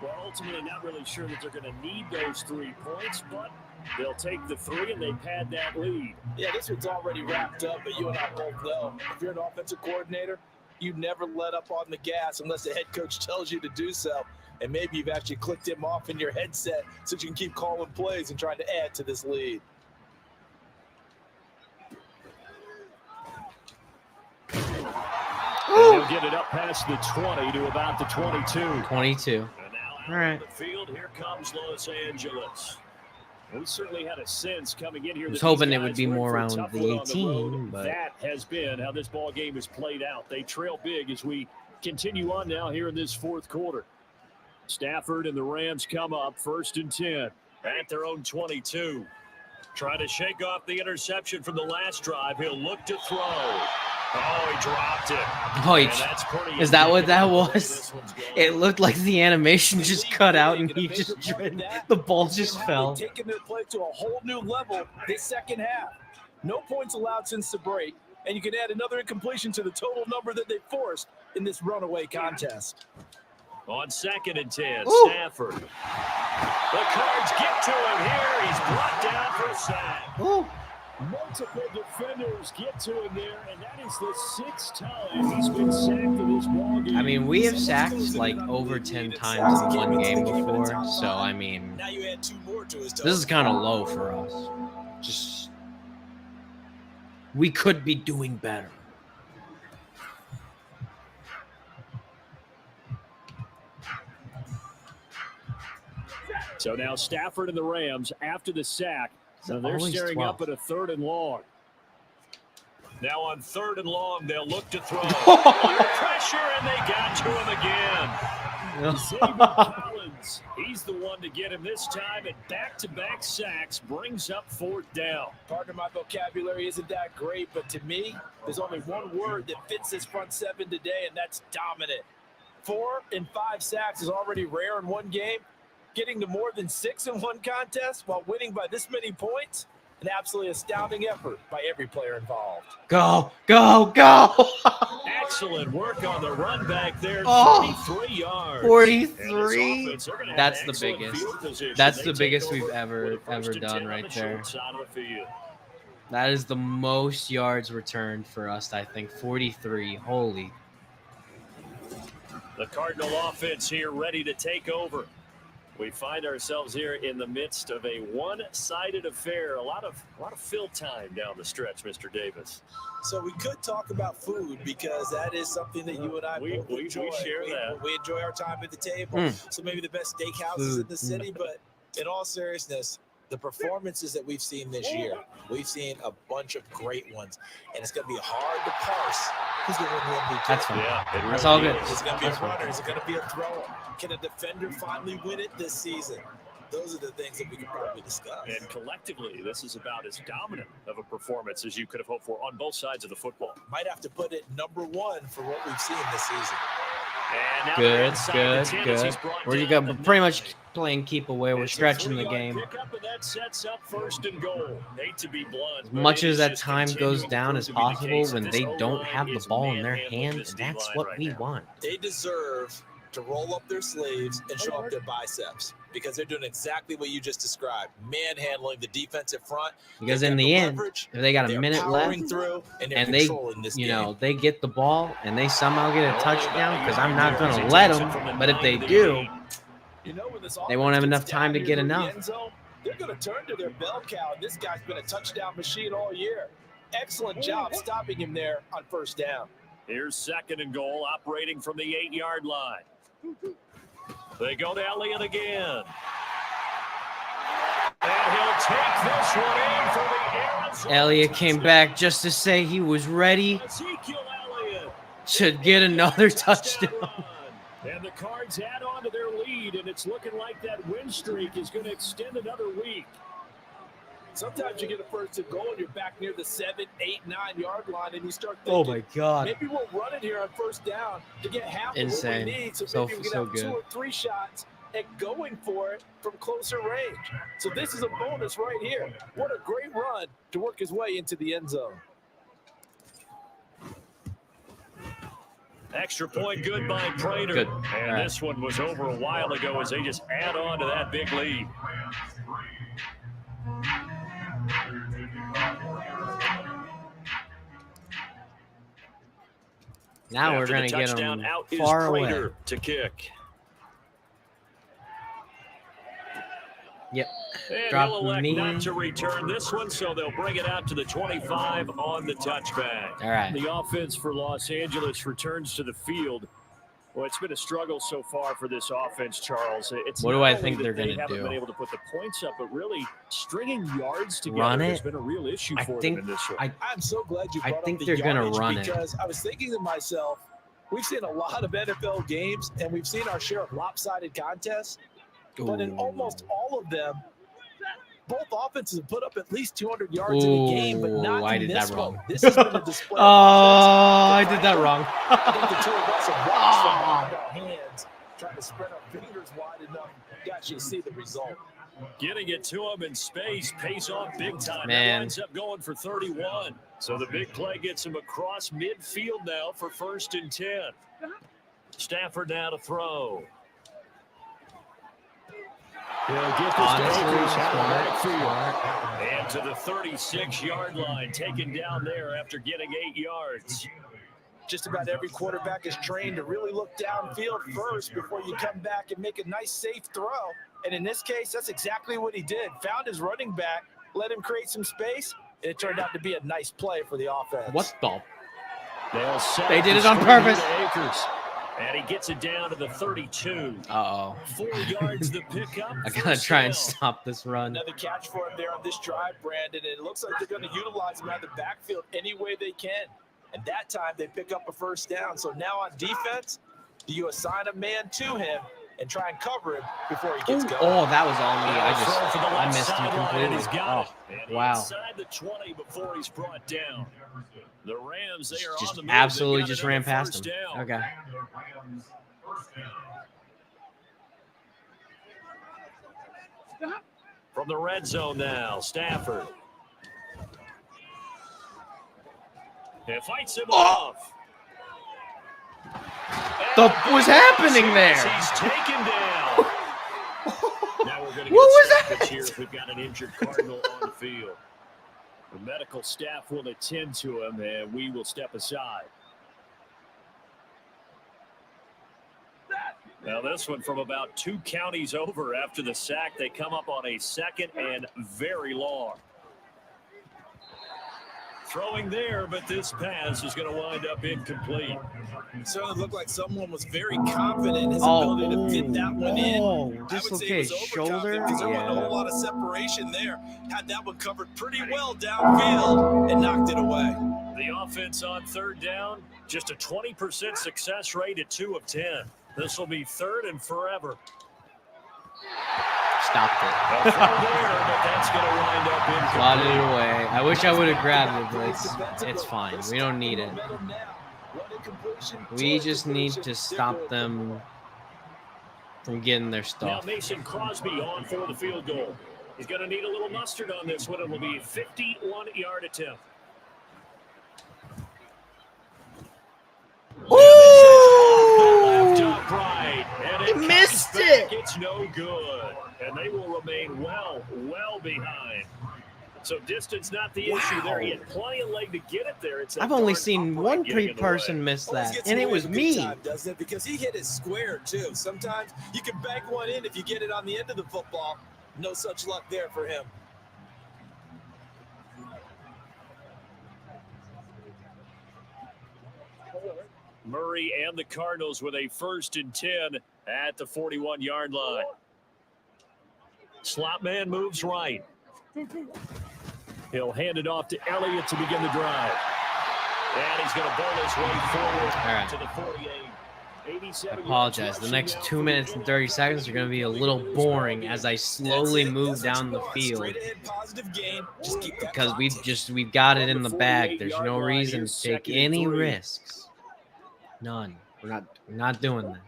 Well, ultimately, not really sure that they're going to need those 3 points, but they'll take the 3 and they pad that lead. Yeah, this one's already wrapped up, but you and I both know if you're an offensive coordinator, you never let up on the gas unless the head coach tells you to do so. And maybe you've actually clicked him off in your headset so you can keep calling plays and trying to add to this lead. And they'll get it up past the 20 to about the 22. 22. And now out All right. on the field, here comes Los Angeles. We certainly had a sense coming in here. I was that hoping these it would guys be were in more for a around tough the one on 18, road. but- That has been how this ball game has played out. They trail big as we continue on now here in this fourth quarter. Stafford and the Rams come up 1st and 10 at their own 22. Trying to shake off the interception from the last drive. He'll look to throw. Oh, he dropped it. Oh, And that's pretty is that what that indicative of where was? this one's going. It looked like the animation just cut out and he just the ball just fell. Taking their play to a whole new level this second half. No points allowed since the break, and you can add another incompletion to the total number that they forced in this runaway contest. On 2nd and 10, Ooh. Stafford. The Cards get to him here. He's brought down for a sack. Ooh. Multiple defenders get to him there, and that is the 6th time he's been sacked in this ballgame. I mean, we have sacked like over 10 times in one game before, so I mean, Now you add 2 more to his this total. is kind of low for us. Just we could be doing better. So now Stafford and the Rams after the sack. So they're Always staring 12. up at a 3rd and long. Now on 3rd and long, they'll look to throw. Under pressure, and they got to him again. Xavier Collins, he's the one to get him this time, and back-to-back sacks brings up 4th down. Pardon my vocabulary isn't that great, but to me, there's only one word that fits this front 7 today, and that's dominant. 4 and 5 sacks is already rare in one game. Getting to more than 6 in one contest while winning by this many points, an absolutely astounding effort by every player involved. Go, go, go! Excellent work on the run back there, Oh, 43 yards. 43? And this offense, they're gonna have That's the excellent biggest. field position. That's They the take biggest over we've ever with a 1st and done 10 on right the there. short side of the field. That is the most yards returned for us, I think. 43. Holy. The Cardinal offense here ready to take over. We find ourselves here in the midst of a one-sided affair. A lot of fill time down the stretch, Mr. Davis. So we could talk about food because that is something that you and I We both enjoy. share that. We enjoy our time at the table. So maybe the best steakhouses in the city, but in all seriousness, The performances that we've seen this year, we've seen a bunch of great ones, and it's going to be hard to parse who's going to win the MVP. That's fine. Yeah, it That's really all good. Is it going to be a runner? Is it going to be a thrower? Can a defender finally win it this season? Those are the things that we could probably discuss. And collectively, this is about as dominant of a performance as you could have hoped for on both sides of the football. Might have to put it #1 for what we've seen this season. And now Good. We're You got pretty much playing keep away. We're stretching the game. That sets up 1st and goal. Hate to be blunt, As much as that time goes down as possible when they don't have the ball in their hand, that's what we want. They deserve to roll up their sleeves and show up their biceps because they're doing exactly what you just described, manhandling the defensive front. Because in the end, if they got a minute left and they, they get the ball and they somehow get a touchdown, because I'm not going to let them, but if they do, they won't have enough time to get enough. They're going to turn to their bell cow, and this guy's been a touchdown machine all year. Excellent job stopping him there on 1st down. Here's 2nd and goal, operating from the 8-yard line. They go to Elliott again. And he'll take this one in for the Arizona. Elliott came back just to say he was ready Ezekiel Elliott to get another touchdown. And the Cards add on to their lead, and it's looking like that win streak is going to extend another week. Sometimes you get a 1st and goal and you're back near the 7, 8, 9-yard line, and you start Oh thinking, my God. maybe we'll run it here on 1st down to get half Insane. of what we need. So maybe we can So have good. 2 or 3 shots at going for it from closer range. So this is a bonus right here. What a great run to work his way into the end zone. Extra point good by Prater. Good. And Right. this one was over a while ago as they just add on to that big lead. Now we're After going the to get touchdown, them out is far away. Prater to kick. Yep. And Drop he'll elect me. not to return this one, so they'll bring it out to the 25 on the touchback. All right. The offense for Los Angeles returns to the field. Well, it's been a struggle so far for this offense, Charles. It's What do not I only think that they're they gonna haven't do? been able to put the points up, but really stringing yards together Run has it? been a real issue I for think them in this one. I'm so glad you brought think up they're the gonna yardage run it. because I was thinking to myself, we've seen a lot of NFL games, and we've seen our share of lopsided contests, but in Ooh. almost all of them, both offenses have put up at least 200 yards in a game, but not I in did this that one. wrong. This has been a display. Oh, I did that wrong. I think the two of us have watched them with our hands, trying to spread our fingers wide enough to actually see the result. Getting it to him in space pays off big time. Man. That winds up going for 31. So the big play gets him across midfield now for 1st and 10. Stafford now to throw. He'll get this Honestly, to Akers out of the smart. backfield. And to the 36-yard line, taken down there after getting 8 yards. Just about every quarterback is trained to really look downfield first before you come back and make a nice, safe throw. And in this case, that's exactly what he did. Found his running back, let him create some space, and it turned out to be a nice play for the offense. What the? They did it on purpose. Akers. And he gets it down to the 32. Uh-oh. 4 yards the pickup. I got to try and stop this run. Another catch for him there on this drive, Brandon. And it looks like they're going to utilize him out of the backfield any way they can. And that time they pick up a 1st down. So now on defense, do you assign a man to him and try and cover him before he gets going? Oh, that was all me. I missed him completely. He's got Oh, it. And wow. Inside the 20 before he's brought down. The Rams, they are on Just the move. absolutely They've got just ran another past first him. down. Okay. From the red zone now, Stafford. It fights him off. Was happening there? He's taken down. Now we're going to get What was stoppage here if we've got an injured Cardinal on the field. The medical staff will attend to him, and we will step aside. Now this one from about 2 counties over after the sack. They come up on a 2nd and very long. Throwing there, but this pass is going to wind up incomplete. It certainly looked like someone was very confident in his ability to fit that one in. I would say he was shoulder. because there wasn't a whole lot of separation there. Had that one covered pretty well downfield and knocked it away. The offense on third down, just a 20% success rate at 2 of 10. This will be third and forever. Stopped it. There, but that's going to wind up incomplete. Slotted it away. I wish I would have grabbed it, but it's fine. We don't need it. We just need to stop them from getting their Now stuff. Mason Crosby on for the field goal. He's going to need a little mustard on this one. It will be a 51-yard attempt. Left upright, and it missed comes back. it. It's no good, and they will remain well behind. So distance not the issue there. He had plenty of leg to get it there. I've only seen one person miss that, and it was me. Doesn't it? Because he hit it square too. Sometimes you can bank one in if you get it on the end of the football. No such luck there for him. Murray and the Cardinals with a 1st and 10 at the 41-yard line. Slot man moves right. He'll hand it off to Elliott to begin the drive. And he's going to bowl his way forward to the 48. I apologize. The next 2 minutes and 30 seconds are going to be a little boring as I slowly move down the field because we've got it in the bag. There's no reason to take any risks. None. We're not doing that.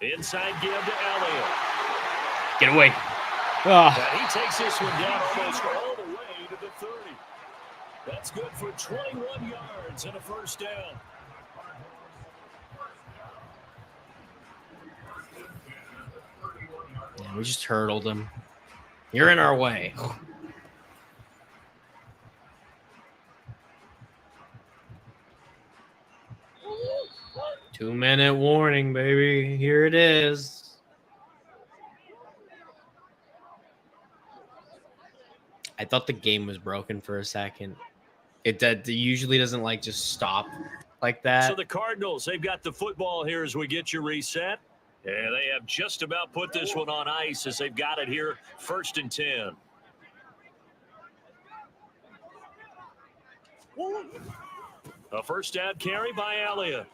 Inside give to Elliott. Get away. And he takes this one down almost all the way to the 30. That's good for 21 yards and a 1st down. Yeah, we just hurdled him. You're in our way. 2-minute warning, baby. Here it is. I thought the game was broken for a second. It usually doesn't like just stop like that. So the Cardinals, they've got the football here as we get you reset. And they have just about put this one on ice as they've got it here, 1st and 10. A 1st down carry by Elliott.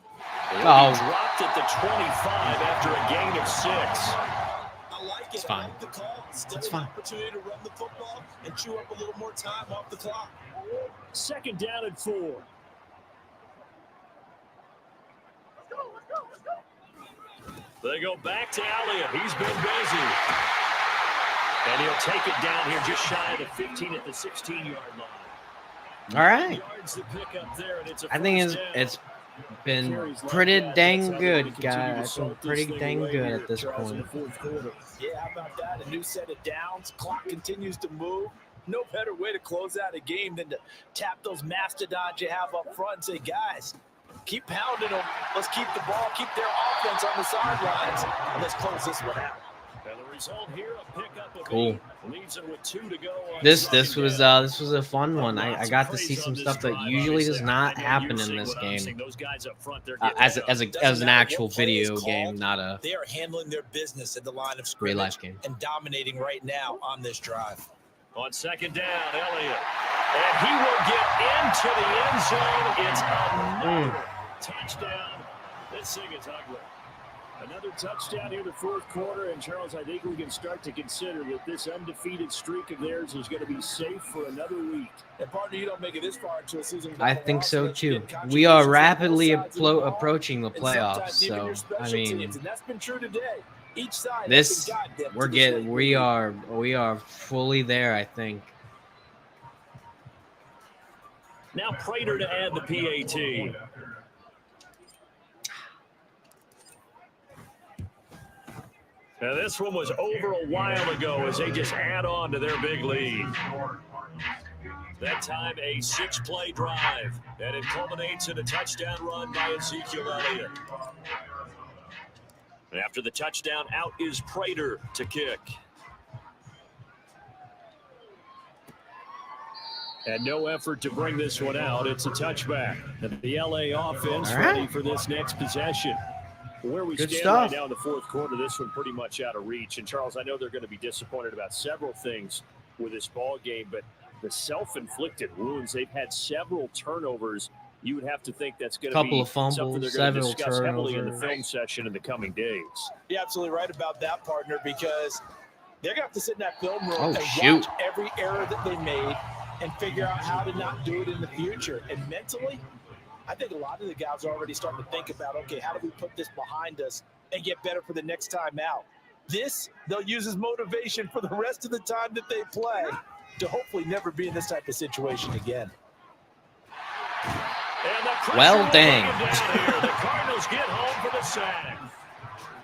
Dropped at the 25 after a gain of 6. I like it. It's fine. It's fine. Opportunity to run the football and chew up a little more time off the clock. 2nd down and 4. They go back to Elliott. He's been busy. And he'll take it down here just shy of the 15 at the 16-yard line. All right. I think it's been pretty dang good, guys. Pretty dang good at this point. Yeah, how about that? A new set of downs. Clock continues to move. No better way to close out a game than to tap those mastodons you have up front and say, guys, keep pounding them. Let's keep the ball, keep their offense on the sidelines, and let's close this one out. And the result here, a pickup of cool. 8, leaves it with 2 to go. This was a fun one. I got to see some stuff that usually does not happen in this game. As an actual video game, not a they are handling their business at the line of scrimmage real life game and dominating right now on this drive. On 2nd down, Elliott. And he will get into the end zone. It's another touchdown. This thing is ugly. Another touchdown here in the 4th quarter. And, Charles, I think we can start to consider that this undefeated streak of theirs is going to be safe for another week. And, partner, you don't make it this far into a season. I think so, too. We are rapidly approaching the playoffs. So, I mean, and that's been true today. Each side we are fully there, I think. Now Prater to add the PAT. Now this one was over a while ago as they just add on to their big lead. That time a 6-play drive, and it culminates in a touchdown run by Ezekiel Elliott. After the touchdown, out is Prater to kick. And no effort to bring this one out. It's a touchback. And the LA offense All right. ready for this next possession. Where we Good stand stuff. right now in the fourth quarter, this one pretty much out of reach. And, Charles, I know they're going to be disappointed about several things with this ball game, but the self-inflicted wounds, they've had several turnovers. You would have to think that's going to be Couple of fumbles, something they're going to several discuss heavily in the turnovers. film session in the coming days. You're absolutely right about that, partner, because they're going to have to sit in that film room Oh, and shoot. watch every error that they made and figure out how to not do it in the future. And mentally, I think a lot of the guys are already starting to think about, okay, how do we put this behind us and get better for the next time out? This, they'll use as motivation for the rest of the time that they play to hopefully never be in this type of situation again. Well, dang. The Cardinals get home for the sack.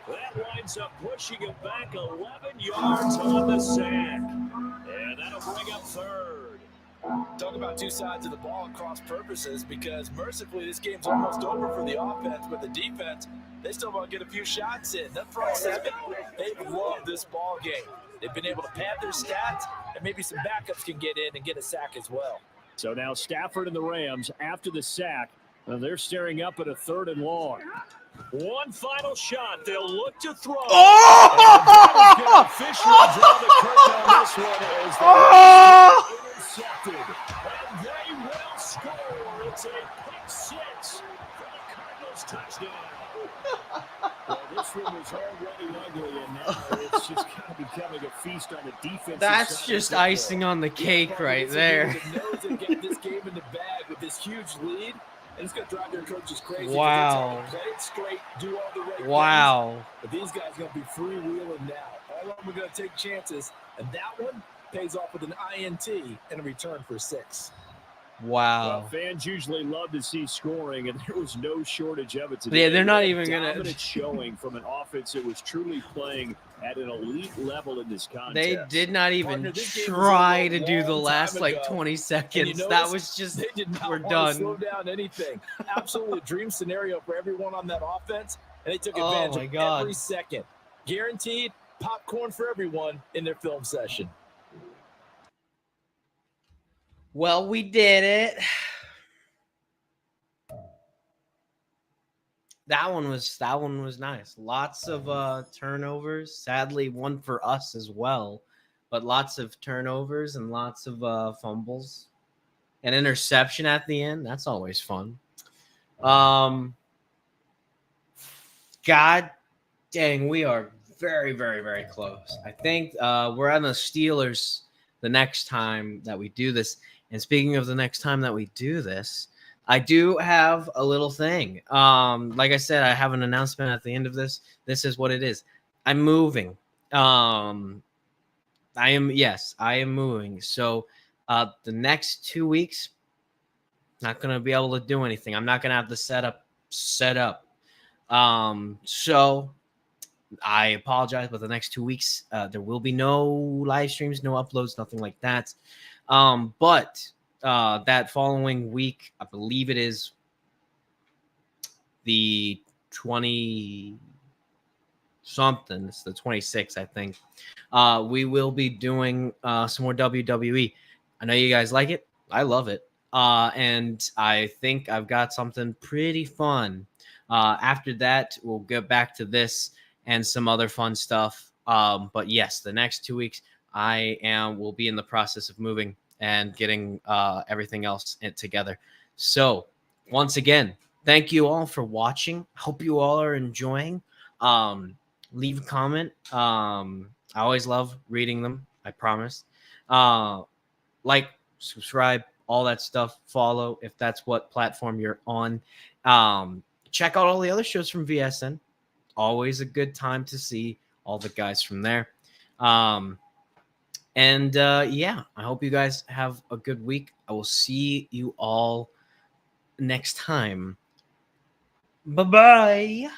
That winds up pushing it back 11 yards on the sack. And that'll bring up third. Talk about two sides of the ball at cross purposes, because mercifully this game's almost over for the offense, but the defense, they still want to get a few shots in. That front seven, they've loved this ball game. They've been able to pad their stats, and maybe some backups can get in and get a sack as well. So now Stafford and the Rams, after the sack, they're staring up at a 3rd and long. One final shot. They'll look to throw. Oh! Officially draw the curtain on this one as Oh! intercepted. And they will score. It's a pick 6 for the Cardinals touchdown. Well, this one was already ugly, and now it's just kind of becoming a feast on the defense. That's just icing on the cake right there. Knows they get this game in the bag with this huge lead, and it's going to drive their coaches crazy. Wow. Play it straight, do all the right Wow. things. But these guys are going to be freewheeling now. All of them are going to take chances, and that one pays off with an INT and a return for 6. Wow. Well, fans usually love to see scoring, and there was no shortage of it today. Yeah, they're not even going to. Dominant showing from an offense that was truly playing at an elite level in this contest. They did not even Partner, this game was try over to a do the long last time like ago. 20 And you seconds. That notice was just, they did not we're want done. to slow down anything. Absolutely a dream scenario for everyone on that offense, and they took Oh advantage my of God. every second. Guaranteed popcorn for everyone in their film session. Well, we did it. That one was nice. Lots of turnovers. Sadly, one for us as well, but lots of turnovers and lots of fumbles. An interception at the end. That's always fun. God dang, we are very, very, very close. I think we're on the Steelers the next time that we do this. And speaking of the next time that we do this, I do have a little thing. Like I said, I have an announcement at the end of this. This is what it is. I'm moving. I am moving. So the next 2 weeks, not going to be able to do anything. I'm not going to have the setup set up. So I apologize, but the next 2 weeks, there will be no live streams, no uploads, nothing like that. But that following week, I believe it is the 20 something. It's the 26th, I think. We will be doing some more WWE. I know you guys like it. I love it. And I think I've got something pretty fun. After that, we'll get back to this and some other fun stuff. But yes, the next 2 weeks, will be in the process of moving and getting everything else together. So once again, thank you all for watching. Hope you all are enjoying. Leave a comment. I always love reading them. I promise. Like, subscribe, all that stuff. Follow if that's what platform you're on. Check out all the other shows from VSN. Always a good time to see all the guys from there. I hope you guys have a good week. I will see you all next time. Bye-bye.